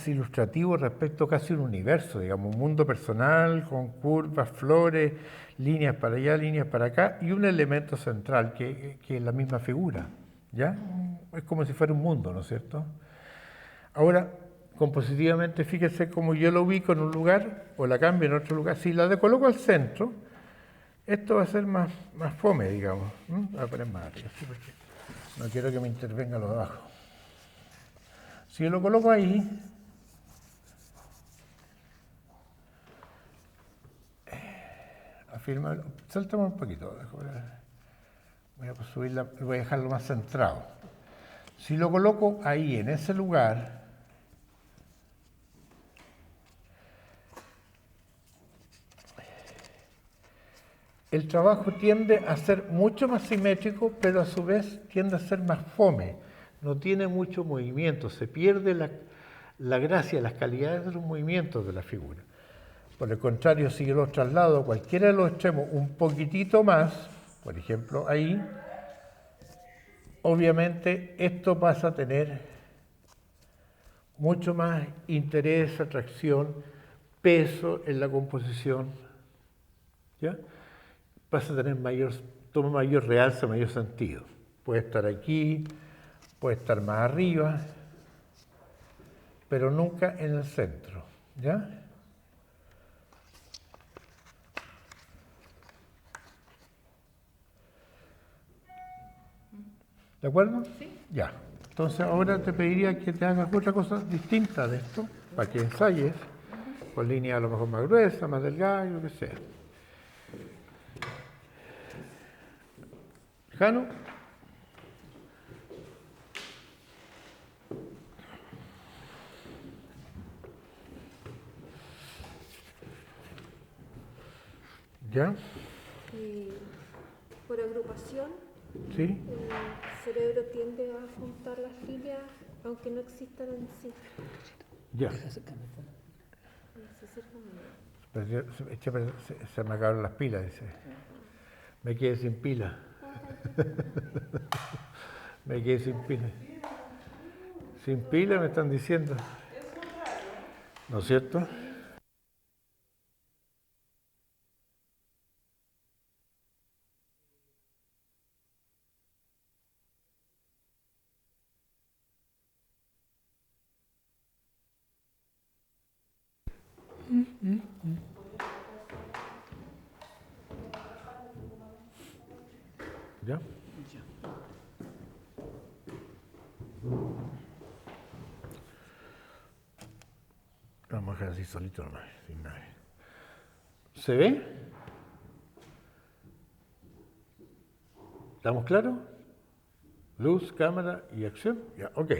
ilustrativo respecto casi a un universo, digamos, un mundo personal con curvas, flores, líneas para allá, líneas para acá, y un elemento central que es la misma figura, ¿ya? Es como si fuera un mundo, ¿no es cierto? Ahora, compositivamente, fíjese cómo yo lo ubico en un lugar o la cambio en otro lugar. Si la coloco al centro, esto va a ser más fome, digamos. Voy a poner más arriba, ¿sí? Porque no quiero que me intervenga lo de abajo. Si yo lo coloco ahí, afirma, sáltame un poquito, voy a subirla, voy a dejarlo más centrado. Si lo coloco ahí, en ese lugar, el trabajo tiende a ser mucho más simétrico, pero a su vez tiende a ser más fome. No tiene mucho movimiento, se pierde la gracia, las calidades de los movimientos de la figura. Por el contrario, si yo lo traslado a cualquiera de los extremos un poquitito más, por ejemplo ahí, obviamente esto pasa a tener mucho más interés, atracción, peso en la composición, ¿ya? Pasa a tener mayor toma mayor realce, mayor sentido. Puede estar aquí, puede estar más arriba, pero nunca en el centro, ¿ya? ¿De acuerdo? Sí. Ya. Entonces ahora te pediría que te hagas otra cosa distinta de esto, para que ensayes, con línea a lo mejor más gruesa, más delgada, lo que sea. Jano. ¿Ya? Por agrupación, ¿Sí? el cerebro tiende a juntar las líneas aunque no existan en sí. Ya. Se acerca Pero se me acabaron las pilas, dice. Me quedé sin pila. Me quedé sin pila. Sin pila me están diciendo. ¿No es cierto? ¿Ya? Vamos a dejar así solito nomás, sin nada. ¿Se ve? ¿Estamos claros? Luz, cámara y acción. Ya, ok.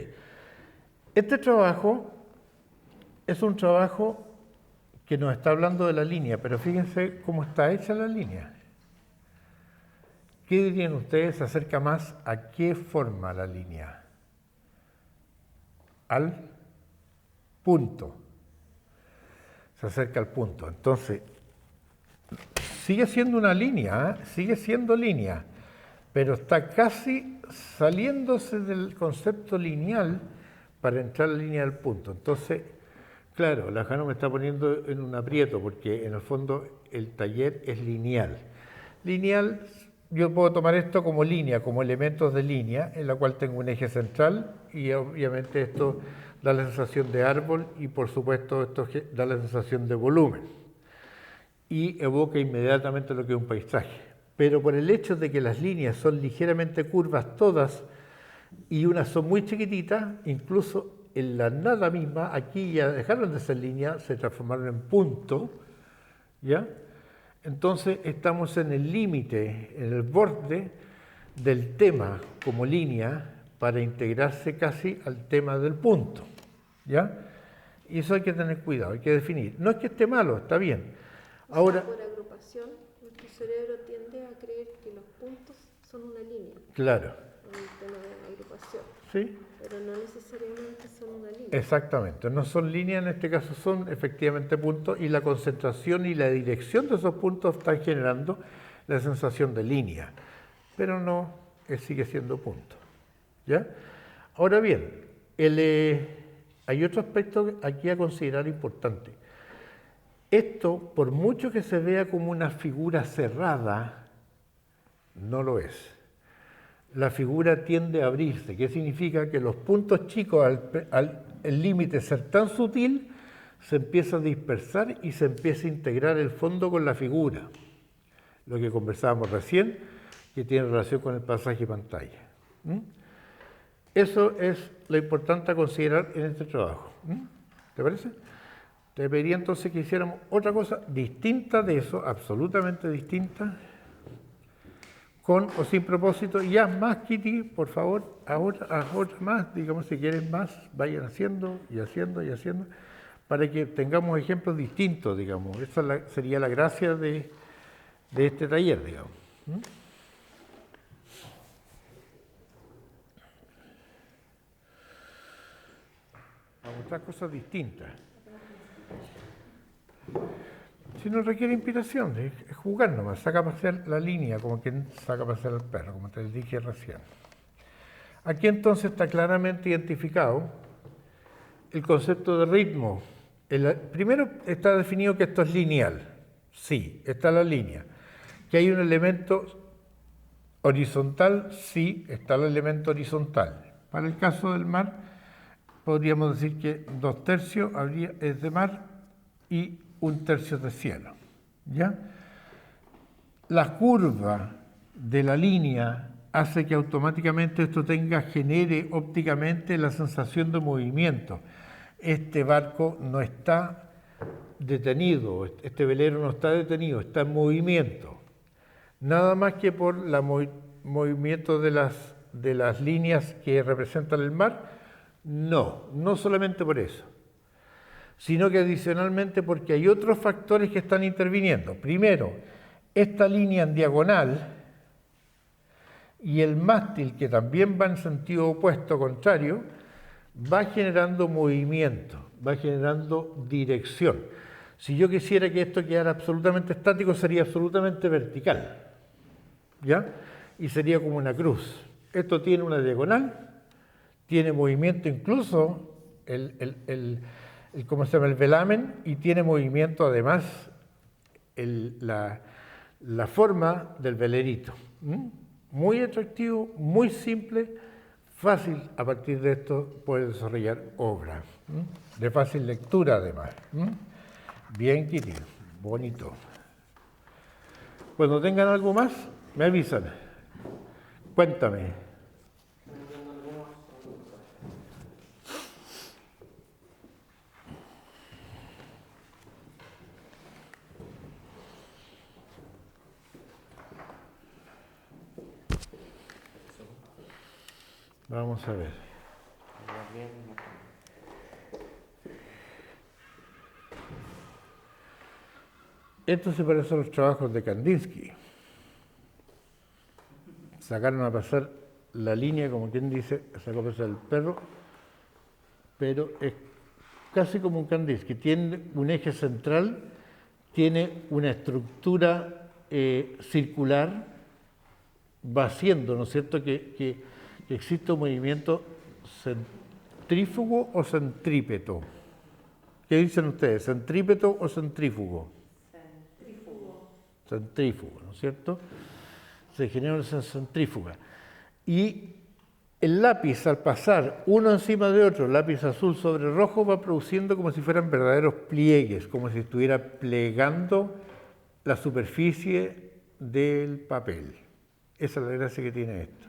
Este trabajo es un trabajo que nos está hablando de la línea, pero fíjense cómo está hecha la línea. ¿Qué dirían ustedes? Se acerca más a qué forma la línea. Al punto. Se acerca al punto. Entonces, sigue siendo una línea, sigue siendo línea, pero está casi saliéndose del concepto lineal para entrar a la línea del punto. Entonces, claro, la Jano me está poniendo en un aprieto porque en el fondo el taller es lineal. Lineal, yo puedo tomar esto como línea, como elementos de línea, en la cual tengo un eje central y obviamente esto da la sensación de árbol y por supuesto esto da la sensación de volumen y evoca inmediatamente lo que es un paisaje. Pero por el hecho de que las líneas son ligeramente curvas todas y unas son muy chiquititas, incluso en la nada misma, aquí ya dejaron de ser líneas, se transformaron en punto, ¿ya? Entonces estamos en el límite, en el borde del tema como línea para integrarse casi al tema del punto, ¿ya? Y eso hay que tener cuidado, hay que definir. No es que esté malo, está bien. Ahora, por agrupación, nuestro cerebro tiende a creer que los puntos son una línea. Claro. En el tema de agrupación. Sí. Pero no necesariamente son una línea. Exactamente, no son líneas, en este caso son efectivamente puntos y la concentración y la dirección de esos puntos están generando la sensación de línea, pero no, sigue siendo punto. ¿Ya? Ahora bien, hay otro aspecto aquí a considerar importante. Esto, por mucho que se vea como una figura cerrada, no lo es. La figura tiende a abrirse, que significa que los puntos chicos, al el límite ser tan sutil, se empieza a dispersar y se empieza a integrar el fondo con la figura. Lo que conversábamos recién, que tiene relación con el pasaje pantalla. Eso es lo importante a considerar en este trabajo. ¿Te parece? Te pediría entonces que hiciéramos otra cosa distinta de eso, absolutamente distinta, con o sin propósito, y haz más, Kitty, por favor, haz otra más, digamos, si quieren más, vayan haciendo y haciendo y haciendo, para que tengamos ejemplos distintos, digamos. Esa sería la gracia de este taller, digamos. A mostrar cosas distintas. Si no requiere inspiración, es jugar nomás, saca a pasear la línea, como quien saca a pasear al perro, como te dije recién. Aquí entonces está claramente identificado el concepto de ritmo. Primero está definido que esto es lineal, sí, está la línea, que hay un elemento Horizontal, sí, está el elemento horizontal. Para el caso del mar, podríamos decir que 2/3 es de mar y 1/3 de cielo. ¿Ya? La curva de la línea hace que automáticamente esto genere ópticamente la sensación de movimiento. Este barco no está detenido, este velero no está detenido, está en movimiento. Nada más que por el movimiento de las líneas que representan el mar, no solamente por eso, sino que adicionalmente porque hay otros factores que están interviniendo. Primero, esta línea en diagonal y el mástil, que también va en sentido opuesto, contrario, va generando movimiento, va generando dirección. Si yo quisiera que esto quedara absolutamente estático, sería absolutamente vertical, ¿ya? Y sería como una cruz. Esto tiene una diagonal, tiene movimiento incluso ¿cómo se llama? El velamen, y tiene movimiento además la forma del velerito. Muy atractivo, muy simple, fácil a partir de esto poder desarrollar obras, de fácil lectura además. Bien, Kitty, bonito. Cuando tengan algo más, me avisan. Cuéntame. Vamos a ver. Esto se parece a los trabajos de Kandinsky. Sacaron a pasar la línea, como quien dice, sacó a pasar el perro, pero es casi como un Kandinsky. Tiene un eje central, tiene una estructura circular, va haciendo, ¿no es cierto?, que existe un movimiento centrífugo o centrípeto. ¿Qué dicen ustedes? ¿Centrípeto o centrífugo? Centrífugo, ¿no es cierto? Se genera una centrífuga. Y el lápiz, al pasar uno encima de otro, lápiz azul sobre rojo, va produciendo como si fueran verdaderos pliegues, como si estuviera plegando la superficie del papel. Esa es la gracia que tiene esto.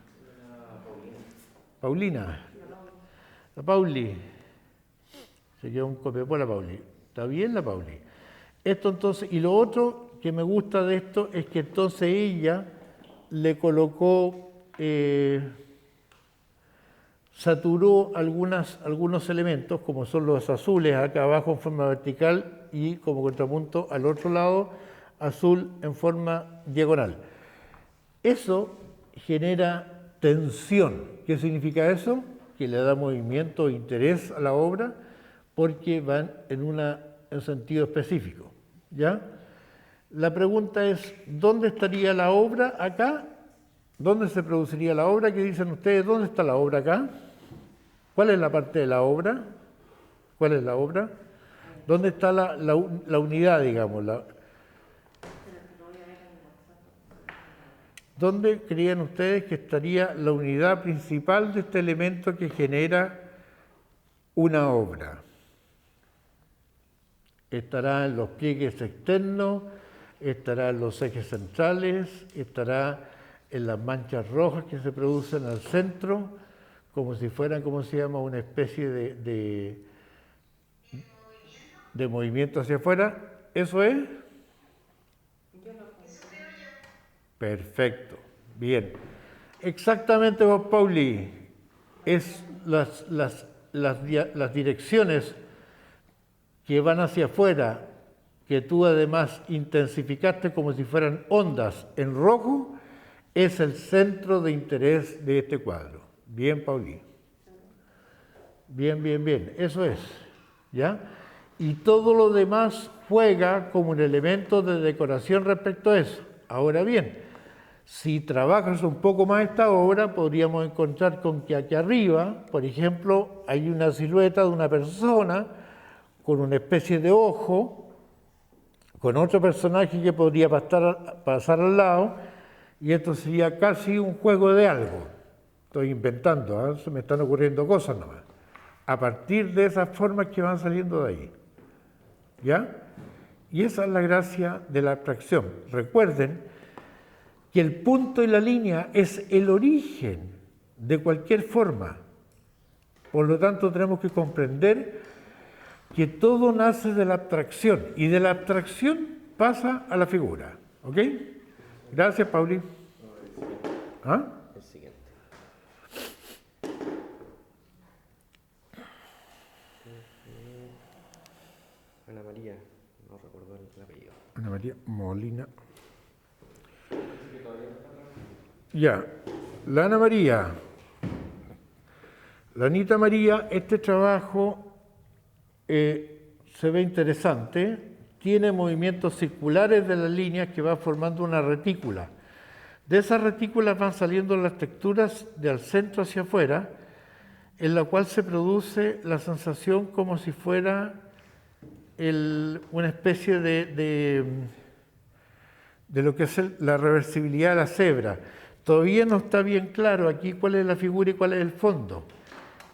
Paulina. La Pauli. Se quedó un copia por la Pauli. ¿Está bien la Pauli? Esto entonces, y lo otro que me gusta de esto es que entonces ella le colocó, saturó algunos elementos, como son los azules acá abajo en forma vertical y como contrapunto al otro lado, azul en forma diagonal. Eso genera tensión. ¿Qué significa eso? Que le da movimiento e interés a la obra porque van en un sentido específico. ¿Ya? La pregunta es, ¿dónde estaría la obra acá? ¿Dónde se produciría la obra? ¿Qué dicen ustedes? ¿Dónde está la obra acá? ¿Cuál es la parte de la obra? ¿Cuál es la obra? ¿Dónde está la unidad, digamos? ¿Dónde creían ustedes que estaría la unidad principal de este elemento que genera una obra? Estará en los pliegues externos, estará en los ejes centrales, estará en las manchas rojas que se producen al centro, como si fueran, ¿cómo se llama?, una especie de movimiento hacia afuera. ¿Eso es? Perfecto, bien. Exactamente, vos, Pauli, es las direcciones que van hacia afuera, que tú además intensificaste como si fueran ondas en rojo, es el centro de interés de este cuadro. Bien, Pauli. Bien, bien, bien. Eso es. ¿Ya? Y todo lo demás juega como un elemento de decoración respecto a eso. Ahora bien, si trabajas un poco más esta obra, podríamos encontrar con que aquí arriba, por ejemplo, hay una silueta de una persona con una especie de ojo, con otro personaje que podría pasar al lado, y esto sería casi un juego de algo. Estoy inventando, ¿eh? Se me están ocurriendo cosas nomás. A partir de esas formas que van saliendo de ahí. ¿Ya? Y esa es la gracia de la abstracción. Recuerden que el punto y la línea es el origen de cualquier forma. Por lo tanto, tenemos que comprender que todo nace de la abstracción y de la abstracción pasa a la figura. ¿Ok? Gracias, Pauli. ¿Ah? El siguiente. Ana María, no recuerdo el apellido. Ana María Molina. Ya, la Ana María, la Anita María, este trabajo se ve interesante, tiene movimientos circulares de las líneas que va formando una retícula. De esas retículas van saliendo las texturas del centro hacia afuera, en la cual se produce la sensación como si fuera una especie de lo que es la reversibilidad de la cebra. Todavía no está bien claro aquí cuál es la figura y cuál es el fondo.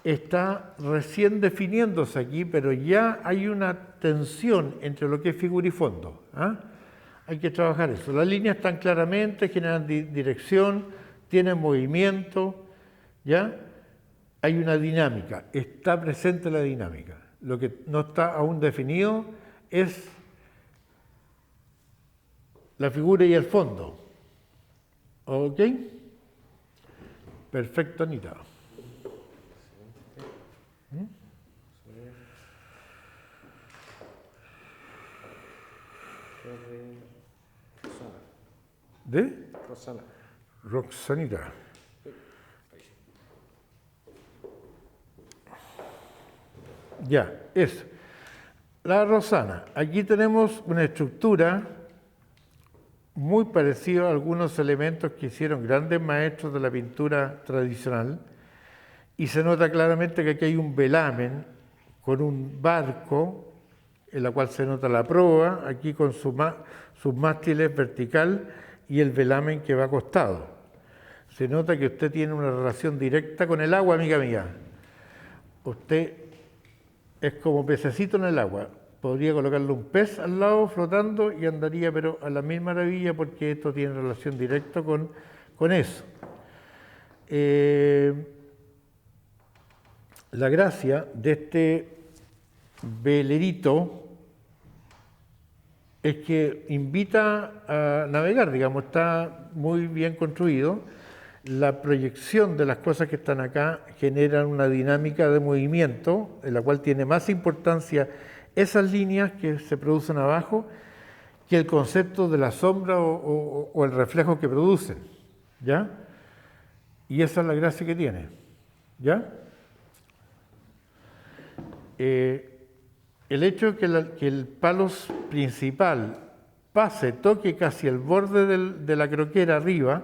Está recién definiéndose aquí, pero ya hay una tensión entre lo que es figura y fondo. ¿Ah? Hay que trabajar eso. Las líneas están claramente, generan dirección, tienen movimiento, ¿ya? Hay una dinámica, está presente la dinámica. Lo que no está aún definido es la figura y el fondo. ¿Ok? Perfecto, Anita. ¿De? Rosana. Roxanita. Ya, eso. La Rosana. Aquí tenemos una estructura muy parecida a algunos elementos que hicieron grandes maestros de la pintura tradicional, y se nota claramente que aquí hay un velamen con un barco, en la cual se nota la proa, aquí con sus mástiles vertical y el velamen que va acostado. Se nota que usted tiene una relación directa con el agua, amiga mía. Usted es como pececito en el agua. Podría colocarle un pez al lado flotando y andaría pero a la misma maravilla, porque esto tiene relación directa con eso. La gracia de este velerito es que invita a navegar, digamos, está muy bien construido. La proyección de las cosas que están acá genera una dinámica de movimiento, en la cual tiene más importancia esas líneas que se producen abajo que el concepto de la sombra o el reflejo que producen, ¿ya? Y esa es la gracia que tiene, ¿ya? El hecho de que el palo principal toque casi el borde de la croquera arriba,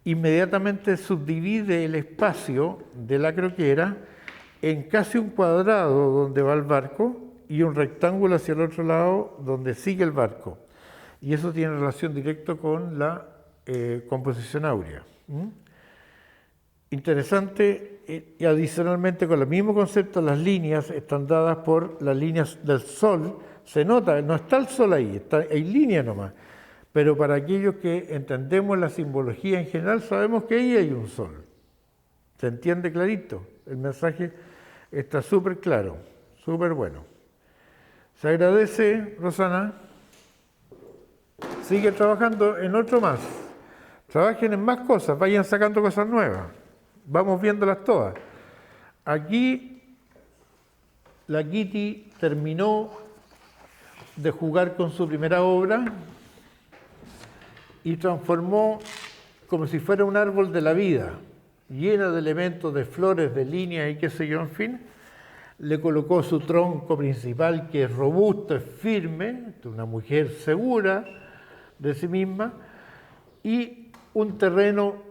inmediatamente subdivide el espacio de la croquera en casi un cuadrado donde va el barco y un rectángulo hacia el otro lado donde sigue el barco. Y eso tiene relación directa con la composición áurea. Interesante, y adicionalmente con el mismo concepto, las líneas están dadas por las líneas del sol. Se nota, no está el sol ahí, hay línea nomás. Pero para aquellos que entendemos la simbología en general, sabemos que ahí hay un sol. ¿Se entiende clarito? El mensaje está súper claro, súper bueno. Se agradece, Rosana. Sigue trabajando en otro más. Trabajen en más cosas, vayan sacando cosas nuevas. Vamos viéndolas todas. Aquí la Kitty terminó de jugar con su primera obra y transformó como si fuera un árbol de la vida, llena de elementos, de flores, de líneas y qué sé yo, en fin. Le colocó su tronco principal, que es robusto, es firme, una mujer segura de sí misma, y un terreno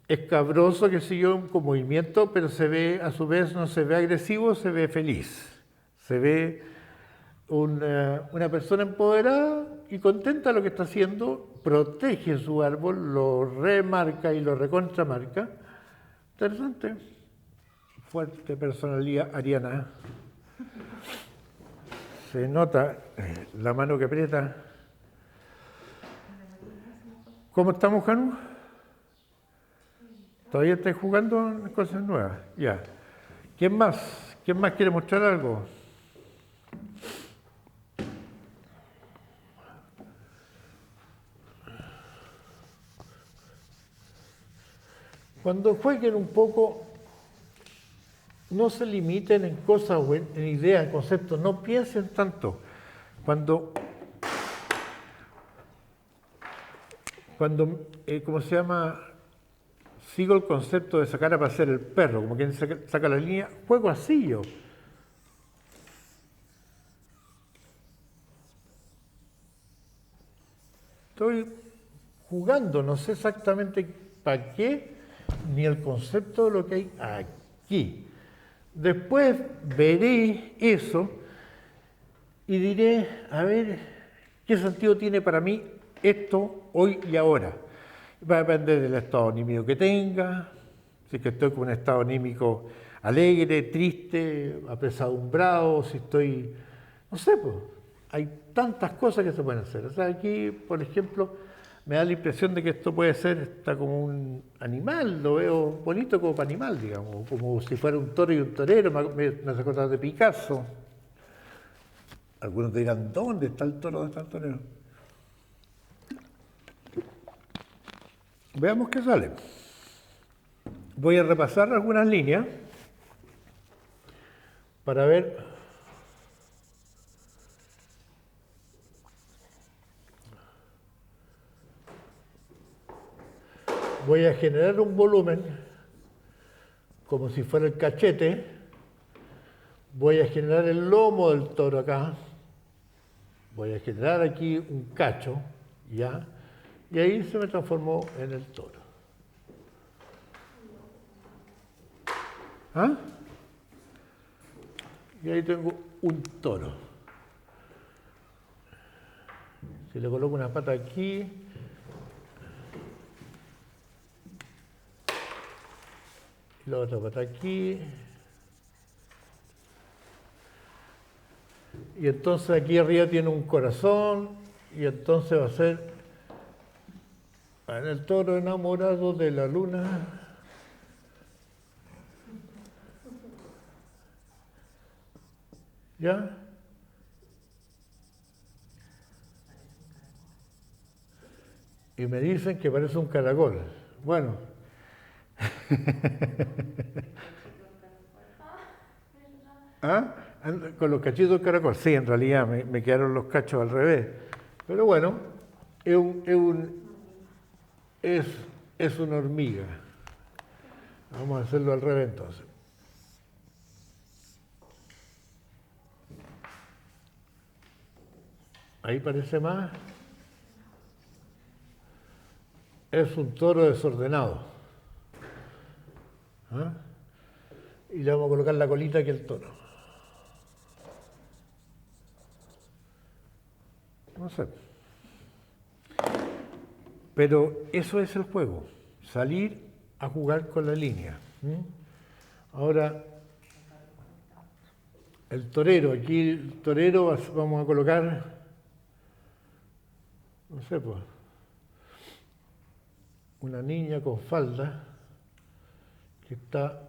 escabroso que siguió con movimiento, pero se ve, a su vez, no se ve agresivo, se ve feliz. Se ve una persona empoderada y contenta de lo que está haciendo, protege su árbol, lo remarca y lo recontramarca. Interesante. Fuerte personalidad ariana. Se nota la mano que aprieta. ¿Cómo estamos, Janu? ¿Todavía estáis jugando en cosas nuevas? Ya. ¿Quién más? ¿Quién más quiere mostrar algo? Cuando jueguen un poco, no se limiten en cosas o en ideas, en conceptos, no piensen tanto. Cuando ¿cómo se llama? Sigo el concepto de sacar a pasear el perro, como quien saca la línea, juego así yo. Estoy jugando, no sé exactamente para qué, ni el concepto de lo que hay aquí. Después veré eso y diré, a ver, ¿qué sentido tiene para mí esto hoy y ahora? Va a depender del estado anímico que tenga, si es que estoy con un estado anímico alegre, triste, apesadumbrado, si estoy, no sé, pues, hay tantas cosas que se pueden hacer. O sea, aquí, por ejemplo, me da la impresión de que esto puede ser está como un animal, lo veo bonito como animal, digamos, como si fuera un toro y un torero, me hace acordar de Picasso. Algunos dirán, ¿dónde está el toro, dónde está el torero? Veamos qué sale. Voy a repasar algunas líneas para ver voy a generar un volumen como si fuera el cachete, voy a generar el lomo del toro acá, voy a generar aquí un cacho, ¿ya? Y ahí se me transformó en el toro. ¿Ah? Y ahí tengo un toro. Si le coloco una pata aquí, y la otra pata aquí, y entonces aquí arriba tiene un corazón, y entonces va a ser en el toro enamorado de la luna. ¿Ya? Y me dicen que parece un caracol. Bueno. ¿Ah? Con los cachitos del caracol. Sí, en realidad me quedaron los cachos al revés. Pero bueno, es una hormiga. Vamos a hacerlo al revés entonces. Ahí parece más. Es un toro desordenado. ¿Ah? Y le vamos a colocar la colita aquí al toro. No sé. Pero eso es el juego. Salir a jugar con la línea. Ahora, el torero. Aquí el torero vamos a colocar, no sé, pues, una niña con falda que está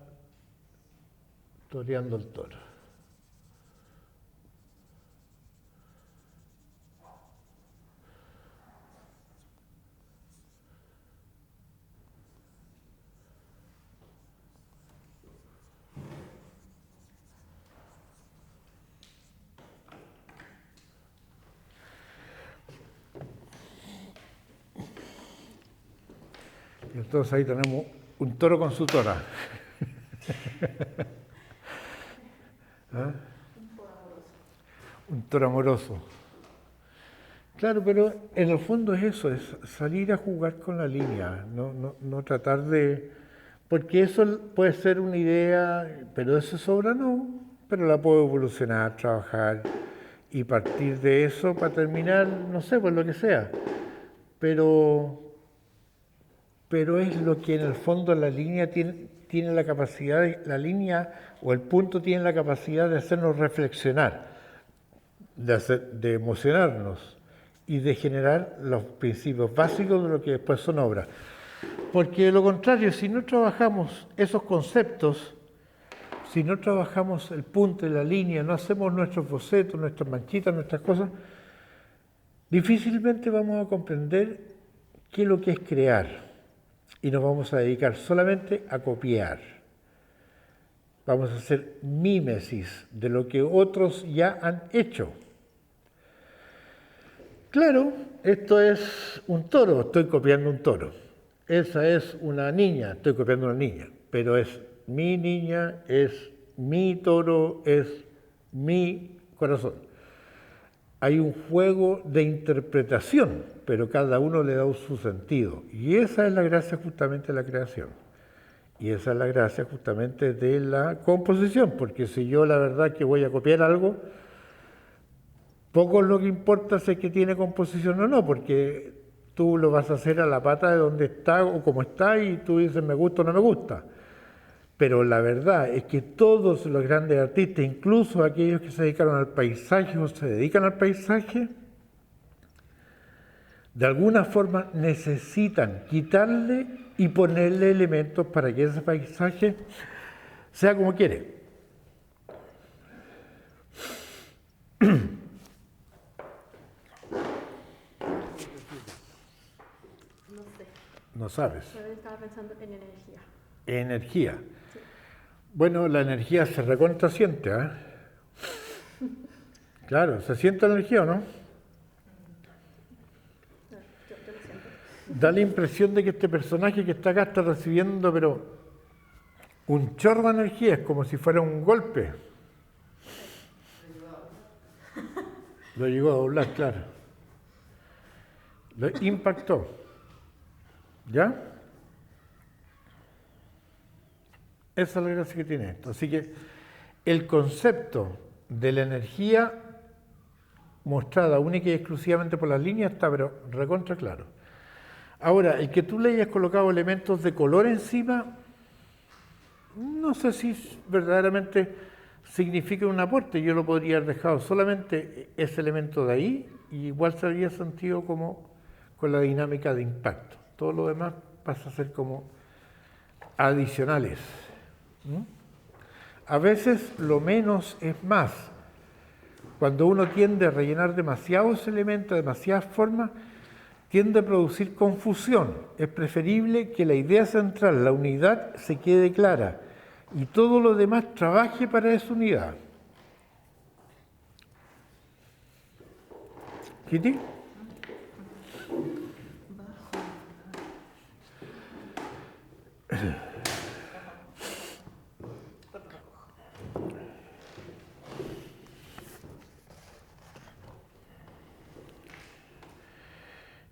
toreando el toro. Y entonces ahí tenemos un toro con su tora. ¿Ah? Un toro amoroso. Claro, pero en el fondo es eso, es salir a jugar con la línea, no tratar de... Porque eso puede ser una idea, pero eso sobra no, pero la puedo evolucionar, trabajar y partir de eso para terminar, no sé, pues lo que sea. Pero es lo que en el fondo la línea tiene la capacidad, la línea o el punto tiene la capacidad de hacernos reflexionar, de emocionarnos y de generar los principios básicos de lo que después son obras. Porque de lo contrario, si no trabajamos esos conceptos, si no trabajamos el punto y la línea, no hacemos nuestros bocetos, nuestras manchitas, nuestras cosas, difícilmente vamos a comprender qué es lo que es crear. Y nos vamos a dedicar solamente a copiar. Vamos a hacer mímesis de lo que otros ya han hecho. Claro, esto es un toro, estoy copiando un toro. Esa es una niña, estoy copiando una niña. Pero es mi niña, es mi toro, es mi corazón. Hay un juego de interpretación, pero cada uno le da su sentido. Y esa es la gracia justamente de la creación. Y esa es la gracia justamente de la composición, porque si yo la verdad que voy a copiar algo, poco lo que importa si es que tiene composición o no, porque tú lo vas a hacer a la pata de donde está o como está y tú dices me gusta o no me gusta. Pero la verdad es que todos los grandes artistas, incluso aquellos que se dedicaron al paisaje o se dedican al paisaje, de alguna forma necesitan quitarle y ponerle elementos para que ese paisaje sea como quiere. No sé. No sabes. Yo estaba pensando en energía. Energía. Sí. Bueno, la energía se recontra siente, ¿eh? Claro, ¿se siente la energía o no? Yo lo siento. Da la impresión de que este personaje que está acá está recibiendo, pero un chorro de energía, es como si fuera un golpe. Lo llegó a doblar, claro. Lo impactó. ¿Ya? Esa es la gracia que tiene esto. Así que el concepto de la energía mostrada única y exclusivamente por las líneas está pero recontra claro. Ahora, el que tú le hayas colocado elementos de color encima, no sé si verdaderamente significa un aporte. Yo lo podría haber dejado solamente ese elemento de ahí y igual se habría sentido como con la dinámica de impacto. Todo lo demás pasa a ser como adicionales. A veces lo menos es más. Cuando uno tiende a rellenar demasiados elementos, demasiadas formas, tiende a producir confusión. Es preferible que la idea central, la unidad, se quede clara y todo lo demás trabaje para esa unidad. ¿Kitty?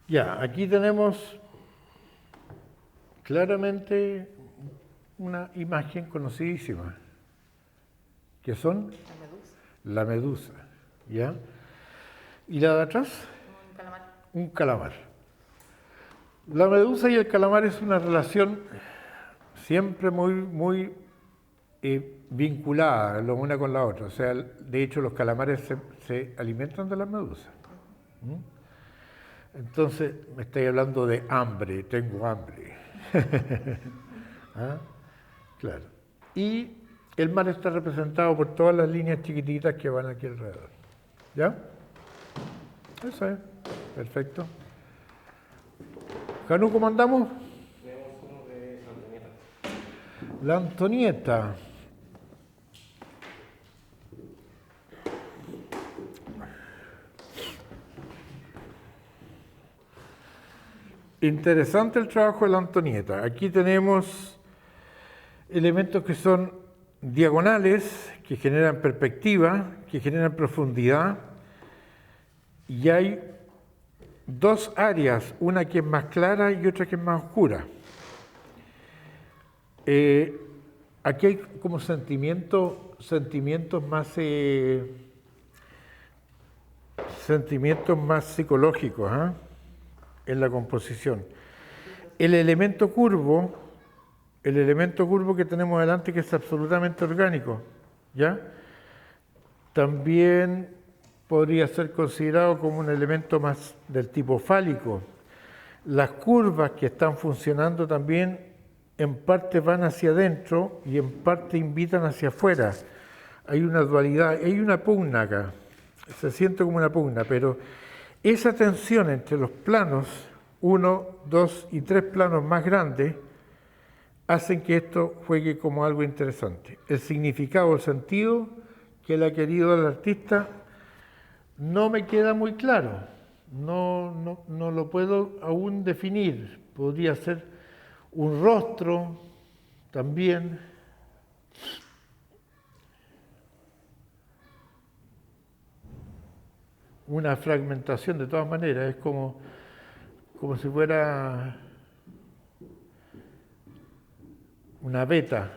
Ya, aquí tenemos claramente una imagen conocidísima, que son la medusa, ¿ya? ¿Y la de atrás? Un calamar. Un calamar. La medusa y el calamar es una relación siempre muy vinculada la una con la otra. O sea, de hecho los calamares se alimentan de las medusas. Entonces, me estáis hablando de hambre, tengo hambre. ¿Ah? Claro. Y el mar está representado por todas las líneas chiquititas que van aquí alrededor. ¿Ya? Eso es. Perfecto. Janu, ¿cómo andamos? Tenemos uno de Antonieta. La Antonieta. Interesante el trabajo de la Antonieta. Aquí tenemos elementos que son diagonales, que generan perspectiva, que generan profundidad, y hay dos áreas, una que es más clara y otra que es más oscura. Aquí hay como sentimientos más sentimientos más psicológicos, ¿ah? En la composición. El elemento curvo que tenemos adelante, que es absolutamente orgánico, ¿ya? También podría ser considerado como un elemento más del tipo fálico. Las curvas que están funcionando también en parte van hacia adentro y en parte invitan hacia afuera. Hay una dualidad, hay una pugna acá, se siente como una pugna, pero esa tensión entre los planos, 1, 2 y 3 planos más grandes, hacen que esto juegue como algo interesante. El significado, el sentido que él ha querido al artista no me queda muy claro, no lo puedo aún definir. Podría ser un rostro también. Una fragmentación de todas maneras, es como si fuera una beta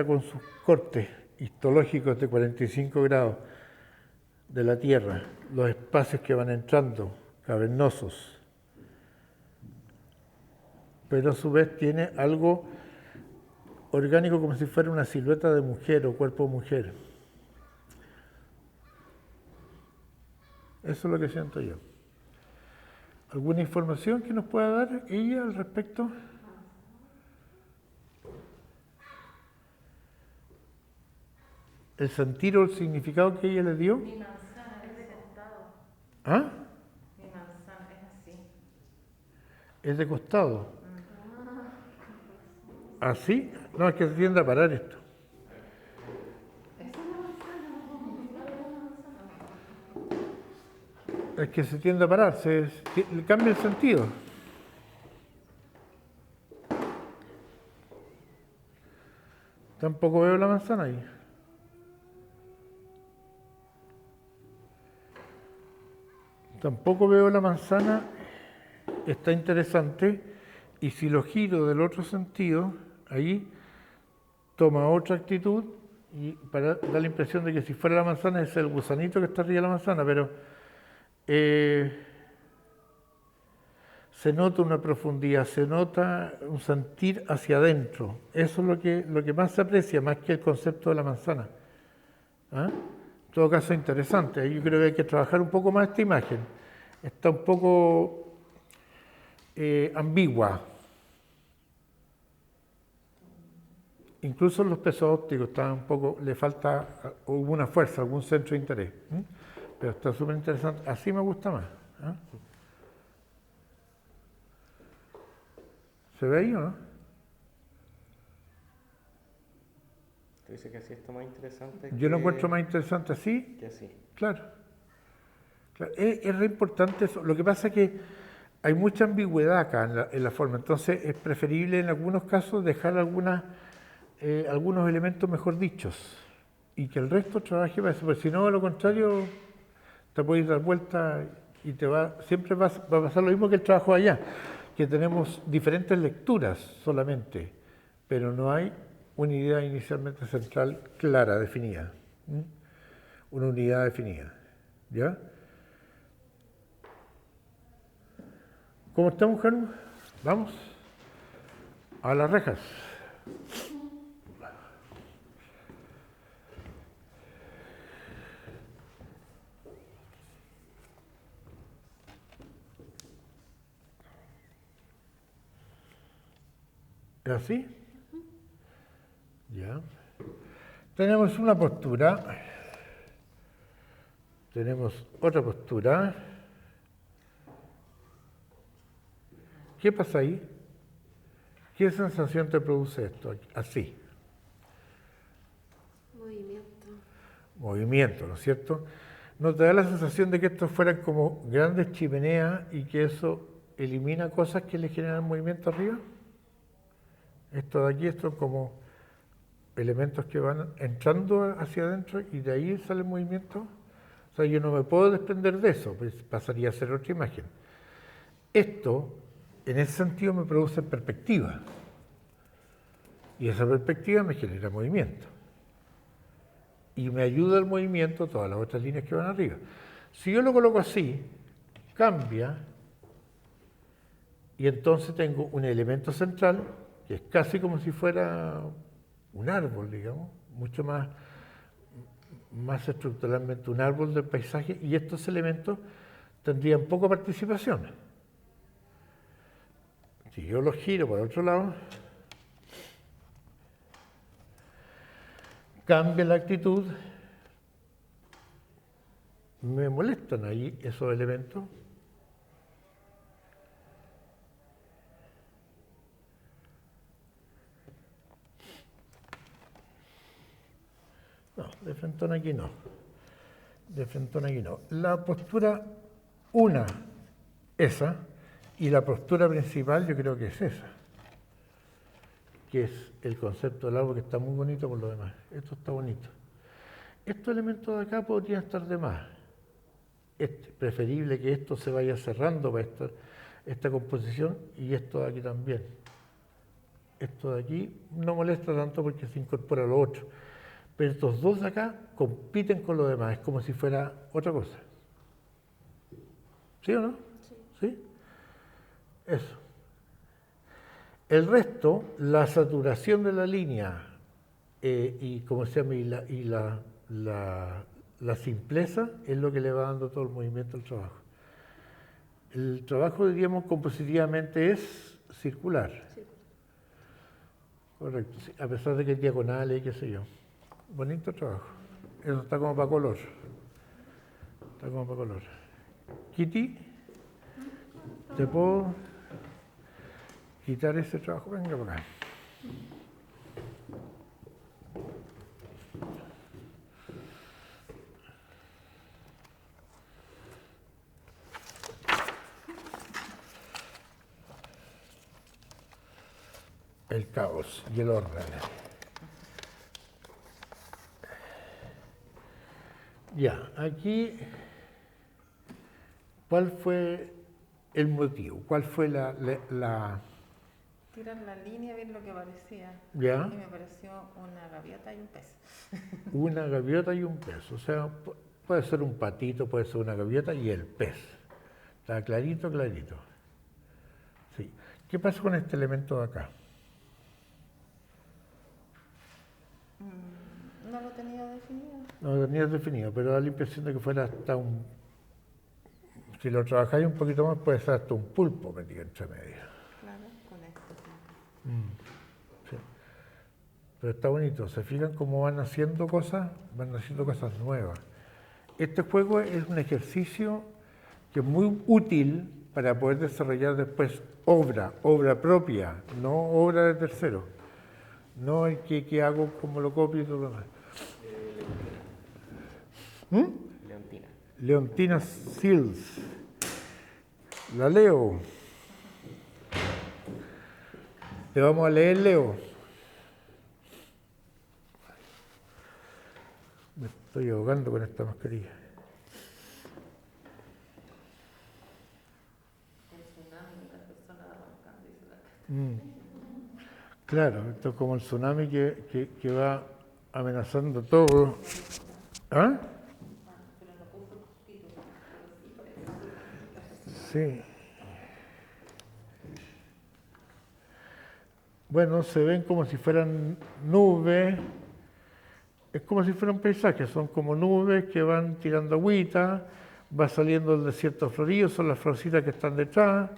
con sus cortes histológicos de 45 grados de la Tierra, los espacios que van entrando, cavernosos. Pero a su vez tiene algo orgánico como si fuera una silueta de mujer o cuerpo de mujer. Eso es lo que siento yo. ¿Alguna información que nos pueda dar ella al respecto? ¿El sentir o el significado que ella le dio? Mi manzana es de costado. ¿Ah? Mi manzana es así. Es de costado. ¿Así? No, es que se tiende a parar esto. Es que se tiende a parar, cambia el sentido. Tampoco veo la manzana ahí. Tampoco veo la manzana, está interesante, y si lo giro del otro sentido, ahí toma otra actitud, y para dar la impresión de que si fuera la manzana es el gusanito que está arriba de la manzana, pero se nota una profundidad, se nota un sentir hacia adentro. Eso es lo que más se aprecia, más que el concepto de la manzana. ¿Ah? En todo caso, interesante. Yo creo que hay que trabajar un poco más esta imagen. Está un poco ambigua. Incluso los pesos ópticos están un poco, le falta alguna fuerza, algún centro de interés. Pero está súper interesante. Así me gusta más. ¿Ah? ¿Se ve ahí o no? ¿Tú dices que así está más interesante? Yo lo encuentro más interesante así. Que así. Claro. Es re importante eso. Lo que pasa es que hay mucha ambigüedad acá en la forma. Entonces es preferible en algunos casos dejar algunos elementos mejor dichos y que el resto trabaje para eso. Porque si no, a lo contrario, te puedes dar vuelta y siempre va a pasar lo mismo que el trabajo allá, que tenemos diferentes lecturas solamente, pero no hay una idea inicialmente central clara, definida. Una unidad definida. ¿Ya? ¿Cómo estamos, Janu? Vamos a las rejas. ¿Es así? Ya. Tenemos una postura. Tenemos otra postura. ¿Qué pasa ahí? ¿Qué sensación te produce esto? Así. Movimiento. Movimiento, ¿no es cierto? ¿No te da la sensación de que estos fueran como grandes chimeneas y que eso elimina cosas que le generan movimiento arriba? Esto de aquí, esto como elementos que van entrando hacia adentro y de ahí sale el movimiento. O sea, yo no me puedo desprender de eso, pues pasaría a ser otra imagen. Esto, en ese sentido, me produce perspectiva. Y esa perspectiva me genera movimiento. Y me ayuda el movimiento todas las otras líneas que van arriba. Si yo lo coloco así, cambia, y entonces tengo un elemento central, que es casi como si fuera un árbol, digamos, mucho más estructuralmente un árbol del paisaje, y estos elementos tendrían poca participación. Si yo los giro por otro lado, cambia la actitud, me molestan ahí esos elementos. No, de frentón aquí no. De frentón aquí no. La postura una, esa, y la postura principal yo creo que es esa, que es el concepto del árbol, que está muy bonito por lo demás. Esto está bonito. Estos elementos de acá podrían estar de más. Preferible que esto se vaya cerrando para esta composición, y esto de aquí también. Esto de aquí no molesta tanto porque se incorpora a lo otro. Pero estos dos de acá compiten con lo demás, es como si fuera otra cosa. ¿Sí o no? Sí. ¿Sí? Eso. El resto, la saturación de la línea y como se llama, y la simpleza es lo que le va dando todo el movimiento al trabajo. El trabajo, diríamos, compositivamente es circular. Sí. Correcto, sí, a pesar de que es diagonal y qué sé yo. Bonito trabajo. Eso está como para color. Está como para color. Kitty, ¿te puedo quitar ese trabajo? Venga por acá. El caos y el orden. Ya, aquí, ¿cuál fue el motivo? ¿Cuál fue la Tirar la línea, ver lo que parecía. ya? Y me pareció una gaviota y un pez. Una gaviota y un pez. O sea, puede ser un patito, puede ser una gaviota y el pez. Está clarito, clarito. Sí. ¿Qué pasa con este elemento de acá? No lo tenía definido. No lo tenías definido, pero da la impresión de que fuera hasta un... Si lo trabajáis un poquito más, puede ser hasta un pulpo metido entre medio. Claro, con esto. Sí. Pero está bonito, se fijan cómo van haciendo cosas nuevas. Este juego es un ejercicio que es muy útil para poder desarrollar después obra propia, no obra de tercero. No el que hago como lo copio y todo lo demás. Leontina. Leontina Sills. La leo. Te vamos a leer, Leo. Me estoy ahogando con esta mascarilla. El tsunami, las personas arrancando y se la... Claro, esto es como el tsunami que va amenazando todo. ¿Ah? Sí. Bueno, se ven como si fueran nubes. Es como si fueran paisajes, son como nubes que van tirando agüita, va saliendo el desierto florido, son las florcitas que están detrás,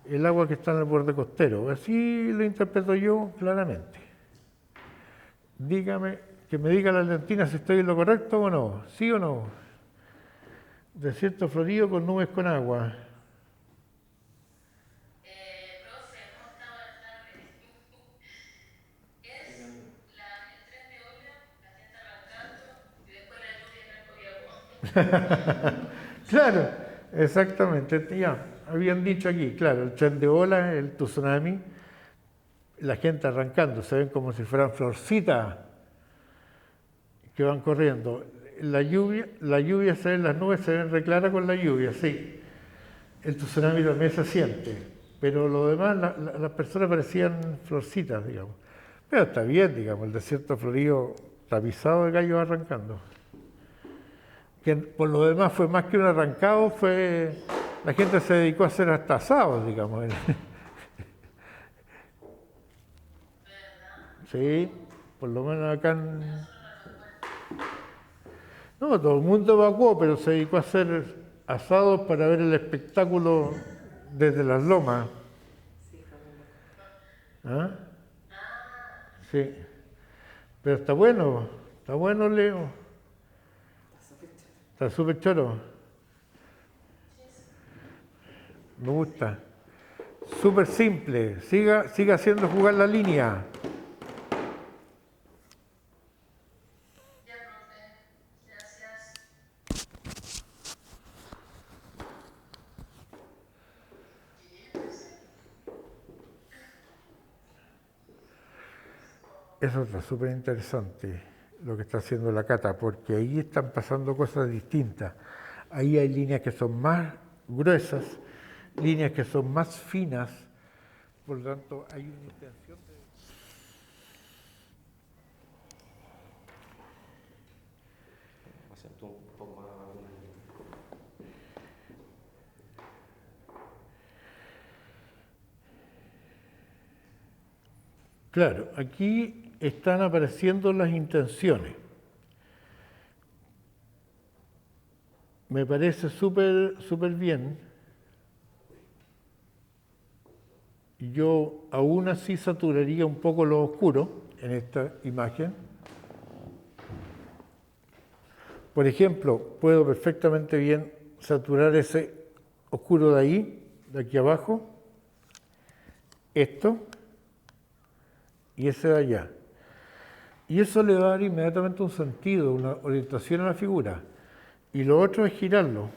el agua que está en el borde costero. Así lo interpreto yo claramente. Dígame, que me diga la Leontina si estoy en lo correcto o no, ¿sí o no? Desierto florido con nubes con agua. Profe, ¿cómo está? Buenas tardes. Es el tren de ola, la gente arrancando y después la lluvia en el Copiapó. Claro, exactamente. Ya, habían dicho aquí, claro, el tren de ola, el tsunami, la gente arrancando, se ven como si fueran florcitas que van corriendo. La lluvia se ven, las nubes se ven reclaras con la lluvia, sí. El tsunami también se siente, pero lo demás, las personas parecían florcitas, digamos. Pero está bien, digamos, el desierto florido tapizado de gallos arrancando. que por lo demás fue más que un arrancado, la gente se dedicó a hacer hasta asados, digamos. Sí, por lo menos acá no, todo el mundo evacuó, pero se dedicó a hacer asados para ver el espectáculo desde las lomas. ¿Ah? Sí. Pero está bueno, Leo. Está súper choro. Me gusta. Súper simple. Siga haciendo jugar la línea. Ya, profe. Gracias. Eso está súper interesante lo que está haciendo la Cata, porque ahí están pasando cosas distintas. Ahí hay líneas que son más gruesas, líneas que son más finas, por lo tanto hay una intención de... Acentúa un poco más algunas líneas. Claro, aquí están apareciendo las intenciones. Me parece súper bien. Yo aún así saturaría un poco lo oscuro en esta imagen. Por ejemplo, puedo perfectamente bien saturar ese oscuro de ahí, de aquí abajo, esto y ese de allá. Y eso le va a dar inmediatamente un sentido, una orientación a la figura. Y lo otro es girarlo,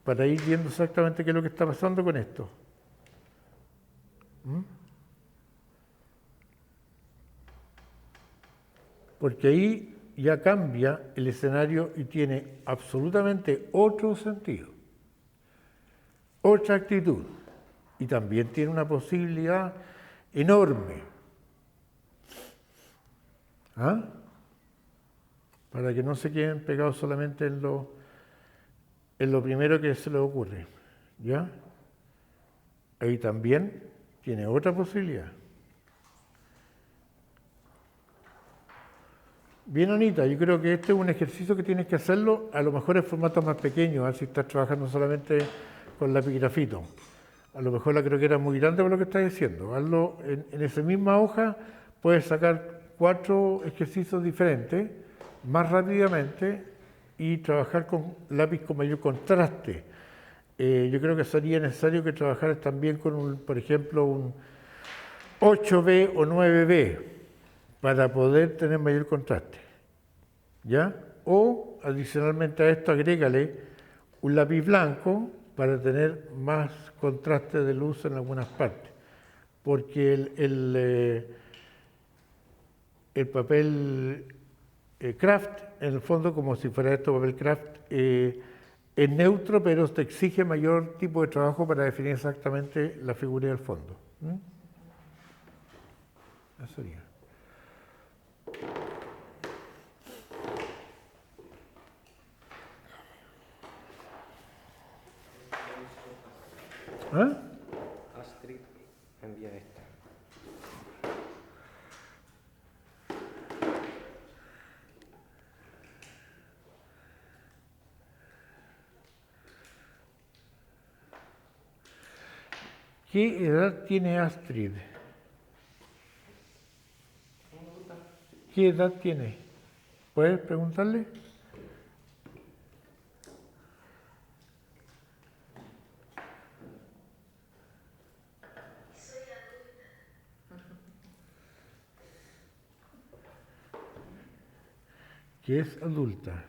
para ir viendo exactamente qué es lo que está pasando con esto. Porque ahí ya cambia el escenario y tiene absolutamente otro sentido, otra actitud. Y también tiene una posibilidad enorme. ¿Ah? Para que no se queden pegados solamente en lo primero que se les ocurre. ¿Ya? Ahí también tiene otra posibilidad. Bien, Anita, yo creo que este es un ejercicio que tienes que hacerlo a lo mejor en formatos más pequeños, a ver si estás trabajando solamente con lapigrafito. A lo mejor la croquera es muy grande por lo que estás diciendo. Hazlo en esa misma hoja, puedes sacar 4 ejercicios diferentes, más rápidamente, y trabajar con lápiz con mayor contraste. Yo creo que sería necesario que trabajaras también con, por ejemplo, un 8B o 9B, para poder tener mayor contraste. ¿Ya? O, adicionalmente a esto, agrégale un lápiz blanco para tener más contraste de luz en algunas partes. Porque el papel craft, en el fondo, como si fuera esto papel craft, es neutro, pero te exige mayor tipo de trabajo para definir exactamente la figura del fondo. Eso sería. ¿Ah? Astrid envía esta. ¿Qué edad tiene Astrid? ¿Qué edad tiene? ¿Puedes preguntarle? Soy adulta. Que es adulta.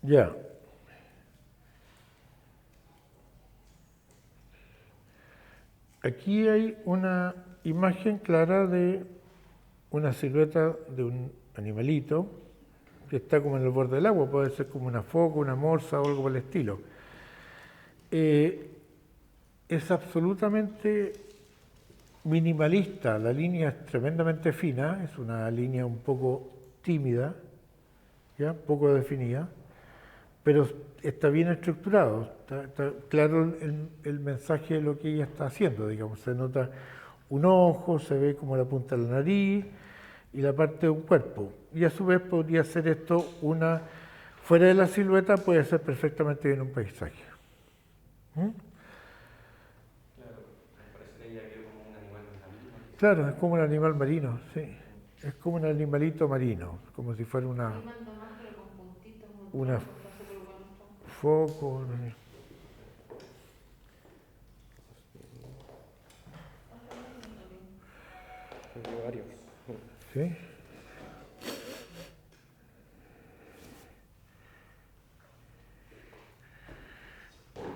Ya. Aquí hay una imagen clara de una silueta de un animalito que está como en el borde del agua, puede ser como una foca, una morsa o algo por el estilo. Es absolutamente minimalista, la línea es tremendamente fina, es una línea un poco tímida, ¿ya? Poco definida, pero está bien estructurado, está claro el mensaje de lo que ella está haciendo, digamos. Se nota un ojo, se ve como la punta de la nariz y la parte de un cuerpo. Y a su vez podría ser esto fuera de la silueta, puede ser perfectamente bien un paisaje. ¿Mm? Claro, parecería que es como un animal marino. Claro, es como un animal marino, sí. Es como un animalito marino, como si fuera una foco. Hay varios. ¿Sí?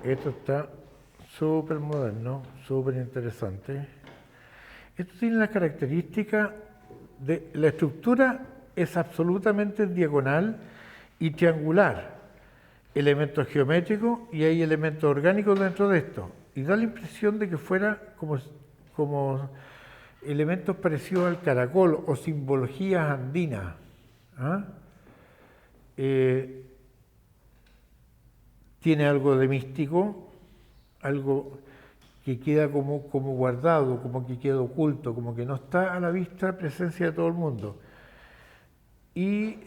Esto está súper moderno, súper interesante. Esto tiene la característica de la estructura es absolutamente diagonal y triangular. Elementos geométricos y hay elementos orgánicos dentro de esto. Y da la impresión de que fuera como elementos parecidos al caracol o simbologías andinas. ¿Ah? Tiene algo de místico, algo que queda como guardado, como que queda oculto, como que no está a la vista presencia de todo el mundo. Y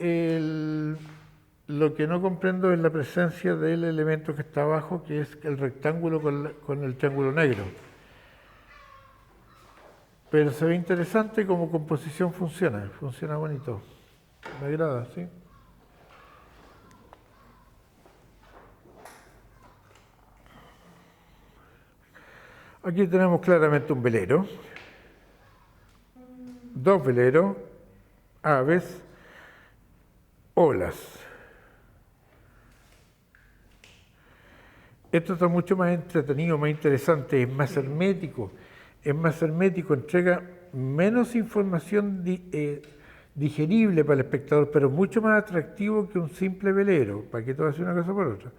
lo que no comprendo es la presencia del elemento que está abajo, que es el rectángulo con el triángulo negro. Pero se ve interesante como composición funciona bonito. Me agrada, ¿sí? Aquí tenemos claramente un velero, dos veleros, aves, olas. Esto está mucho más entretenido, más interesante, es más hermético, entrega menos información digerible para el espectador, pero mucho más atractivo que un simple velero, para que todo haga una cosa por otra.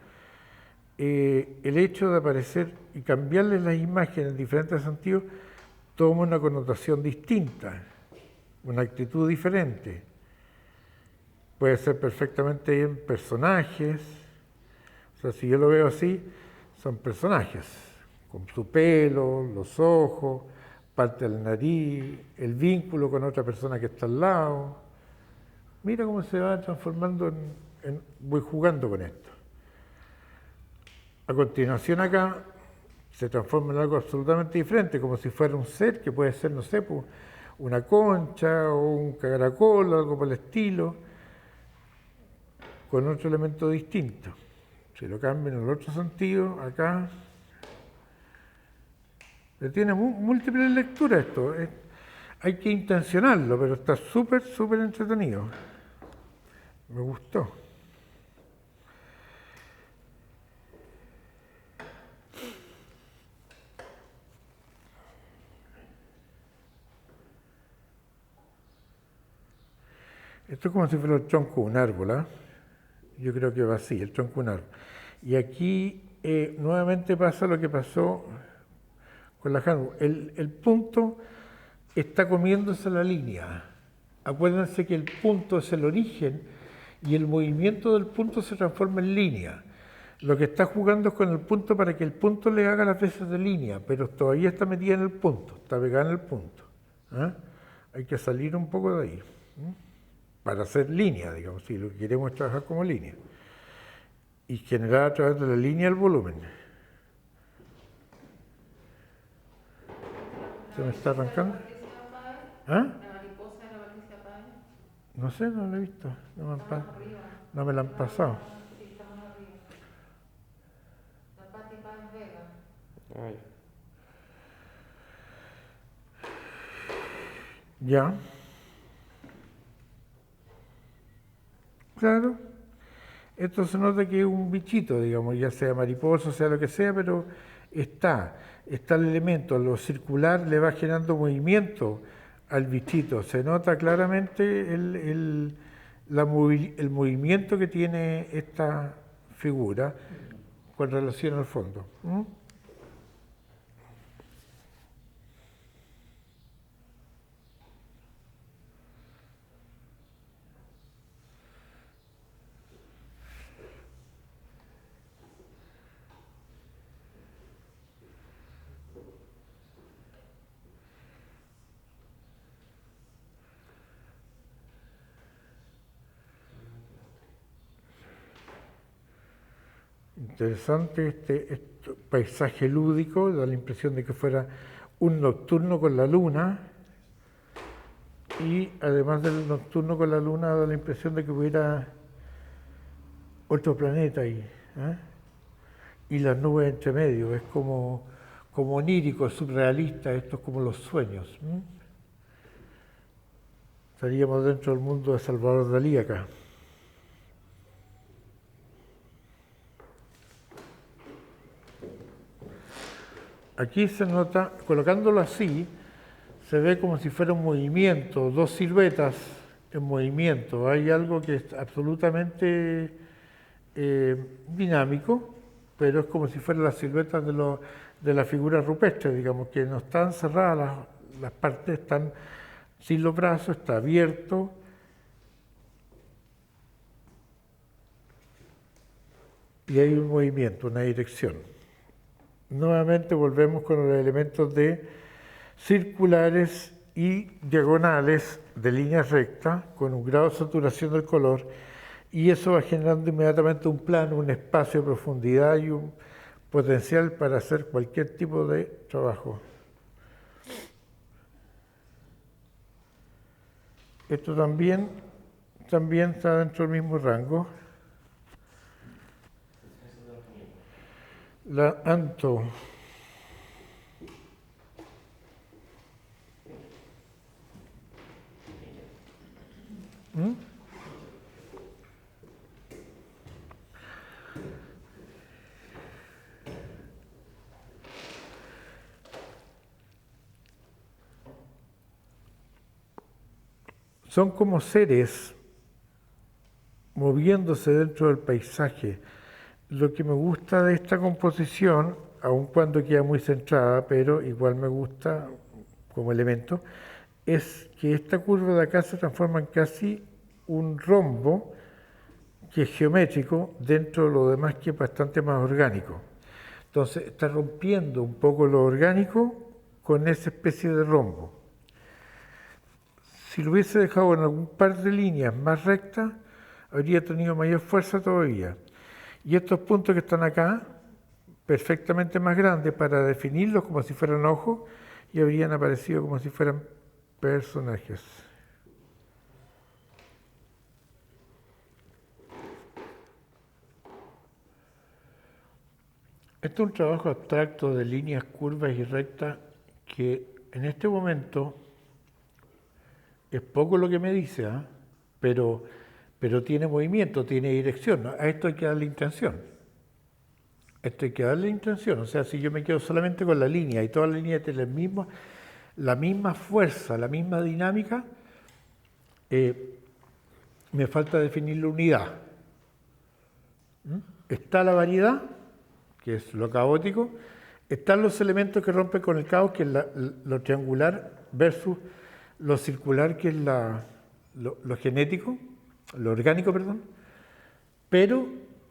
El hecho de aparecer y cambiarle las imágenes en diferentes sentidos toma una connotación distinta, una actitud diferente. Puede ser perfectamente en personajes, o sea, si yo lo veo así, son personajes, con su pelo, los ojos, parte de la nariz, el vínculo con otra persona que está al lado. Mira cómo se va transformando voy jugando con esto. A continuación acá se transforma en algo absolutamente diferente, como si fuera un ser que puede ser, no sé, pues, una concha o un caracol o algo por el estilo, con otro elemento distinto. Si lo cambian en el otro sentido, acá, tiene múltiples lecturas esto. Hay que intencionarlo, pero está súper entretenido. Me gustó. Esto es como si fuera el tronco de un árbol, ¿eh? Yo creo que va así, el tronco de un árbol. Y aquí nuevamente pasa lo que pasó con la Hanu. El punto está comiéndose la línea. Acuérdense que el punto es el origen y el movimiento del punto se transforma en línea. Lo que está jugando es con el punto para que el punto le haga las veces de línea, pero todavía está metida en el punto, está pegada en el punto. ¿Eh? Hay que salir un poco de ahí. Para hacer línea, digamos, si lo que queremos es trabajar como línea. Y generar a través de la línea el volumen. ¿Se me está arrancando? ¿Ah? ¿La mariposa de la Patricia Páez? No sé, no la he visto. No me la han pasado. Sí, está más arriba. La Pati Páez Vega. Ay. Ya. Claro. Esto se nota que es un bichito, digamos, ya sea mariposa, sea lo que sea, pero está el elemento, lo circular le va generando movimiento al bichito. Se nota claramente el movimiento que tiene esta figura con relación al fondo. Interesante este paisaje lúdico, da la impresión de que fuera un nocturno con la luna, y además del nocturno con la luna da la impresión de que hubiera otro planeta ahí, ¿eh? Y las nubes entre medio, es como onírico, surrealista, esto es como los sueños. Estaríamos dentro del mundo de Salvador Dalí acá. Aquí se nota, colocándolo así, se ve como si fuera un movimiento, dos siluetas en movimiento. Hay algo que es absolutamente dinámico, pero es como si fueran las siluetas de las figuras rupestres, digamos, que no están cerradas, las partes están sin los brazos, está abierto. Y hay un movimiento, una dirección. Nuevamente volvemos con los elementos de circulares y diagonales de líneas rectas con un grado de saturación del color, y eso va generando inmediatamente un plano, un espacio de profundidad y un potencial para hacer cualquier tipo de trabajo. Esto también está dentro del mismo rango. La Anto. Son como seres moviéndose dentro del paisaje. Lo que me gusta de esta composición, aun cuando queda muy centrada, pero igual me gusta como elemento, es que esta curva de acá se transforma en casi un rombo que es geométrico dentro de lo demás, que es bastante más orgánico. Entonces está rompiendo un poco lo orgánico con esa especie de rombo. Si lo hubiese dejado en algún par de líneas más rectas, habría tenido mayor fuerza todavía. Y estos puntos que están acá, perfectamente más grandes para definirlos como si fueran ojos, y habrían aparecido como si fueran personajes. Este es un trabajo abstracto de líneas curvas y rectas que en este momento es poco lo que me dice, ¿eh? pero tiene movimiento, tiene dirección, ¿no? A esto hay que darle intención. Esto hay que darle intención. O sea, si yo me quedo solamente con la línea y toda la línea tiene la misma fuerza, la misma dinámica, me falta definir la unidad. Está la variedad, que es lo caótico, están los elementos que rompen con el caos, que es lo triangular, versus lo circular, que es lo genético, lo orgánico, perdón, pero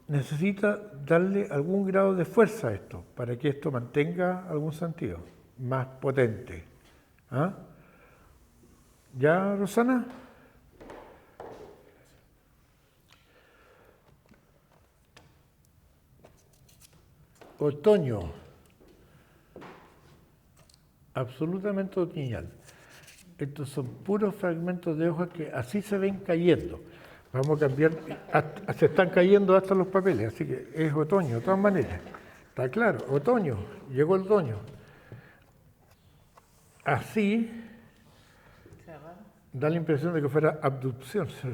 necesita darle algún grado de fuerza a esto, para que esto mantenga algún sentido, más potente. ¿Ah? ¿Ya, Rosana? Otoño. Absolutamente otoñal. Estos son puros fragmentos de hojas que así se ven cayendo. Vamos a cambiar, se están cayendo hasta los papeles, así que es otoño, de todas maneras. Está claro, otoño, llegó el otoño. Así da la impresión de que fuera abducción, se lo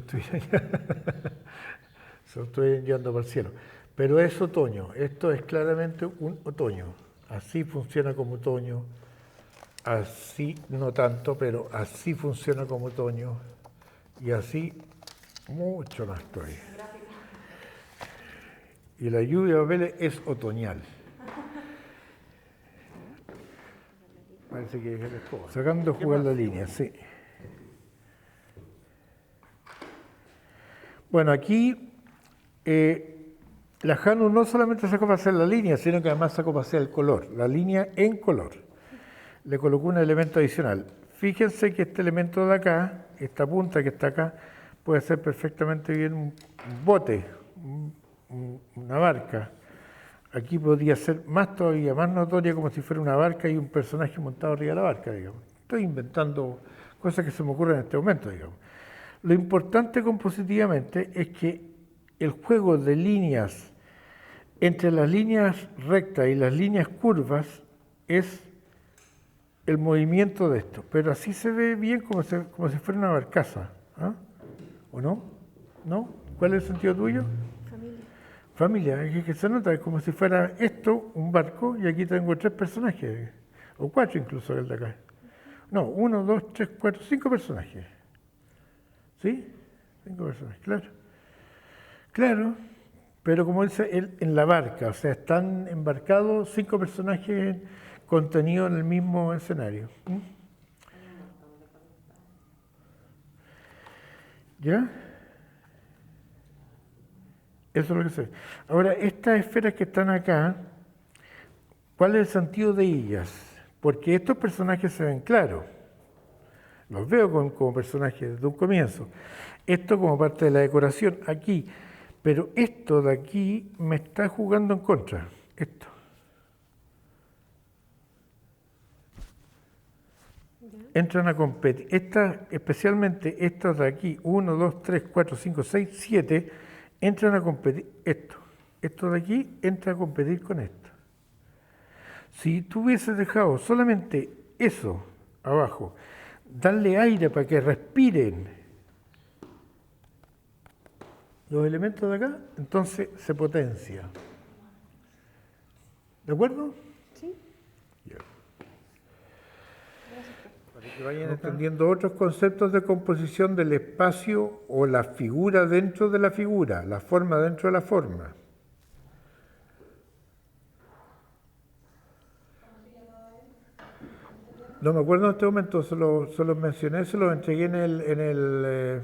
estoy enviando para el cielo. Pero es otoño, esto es claramente un otoño. Así funciona como otoño. Así no tanto, pero así funciona como otoño, y así mucho más todavía. Y la lluvia de papeles es otoñal. Parece que es el escoba. Sacando jugar la línea, sí. Bueno, aquí la Janu no solamente sacó para hacer la línea, sino que además sacó para hacer el color, la línea en color. Le colocó un elemento adicional. Fíjense que este elemento de acá, esta punta que está acá, puede ser perfectamente bien un bote, una barca. Aquí podría ser más todavía, más notoria, como si fuera una barca y un personaje montado arriba de la barca, digamos. Estoy inventando cosas que se me ocurren en este momento, digamos. Lo importante compositivamente es que el juego de líneas entre las líneas rectas y las líneas curvas es el movimiento de esto, pero así se ve bien como si fuera una barcaza, ¿ah? ¿O no? ¿No? ¿Cuál es el sentido tuyo? Familia, es que se nota, es como si fuera esto un barco y aquí tengo 3 personajes, o 4 incluso el de acá. No, 1, 2, 3, 4, 5 personajes. ¿Sí? 5 personajes, claro. Claro, pero como dice él, en la barca, o sea, están embarcados 5 personajes contenidos en el mismo escenario. ¿Mm? ¿Ya? Eso es lo que sé. Ahora, estas esferas que están acá, ¿cuál es el sentido de ellas? Porque estos personajes se ven claros. Los veo como personajes desde un comienzo. Esto como parte de la decoración aquí. Pero esto de aquí me está jugando en contra. Esto. Entran a competir. Especialmente estas de aquí, 1, 2, 3, 4, 5, 6, 7, entran a competir. Esto de aquí entra a competir con esto. Si tú hubieses dejado solamente eso abajo, darle aire para que respiren los elementos de acá, entonces se potencia. ¿De acuerdo? Sí. Ya. Para que vayan entendiendo otros conceptos de composición del espacio o la figura dentro de la figura, la forma dentro de la forma. No me acuerdo en este momento, se lo mencioné, se lo entregué en el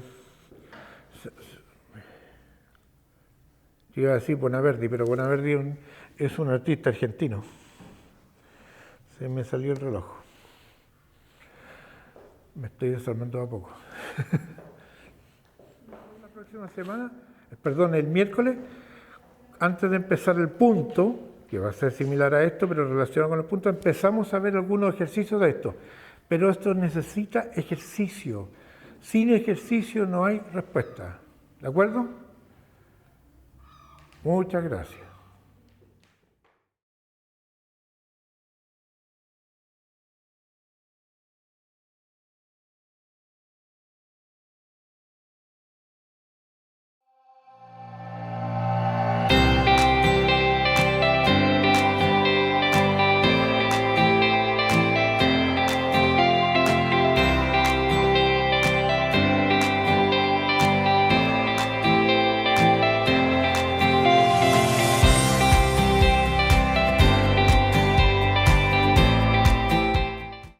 iba a decir Bonaverdi, pero Bonaverdi es un artista argentino. Se me salió el reloj. Me estoy desarmando a poco. La próxima semana, perdón, el miércoles, antes de empezar el punto, que va a ser similar a esto, pero relacionado con el punto, empezamos a ver algunos ejercicios de esto. Pero esto necesita ejercicio. Sin ejercicio no hay respuesta. ¿De acuerdo? Muchas gracias.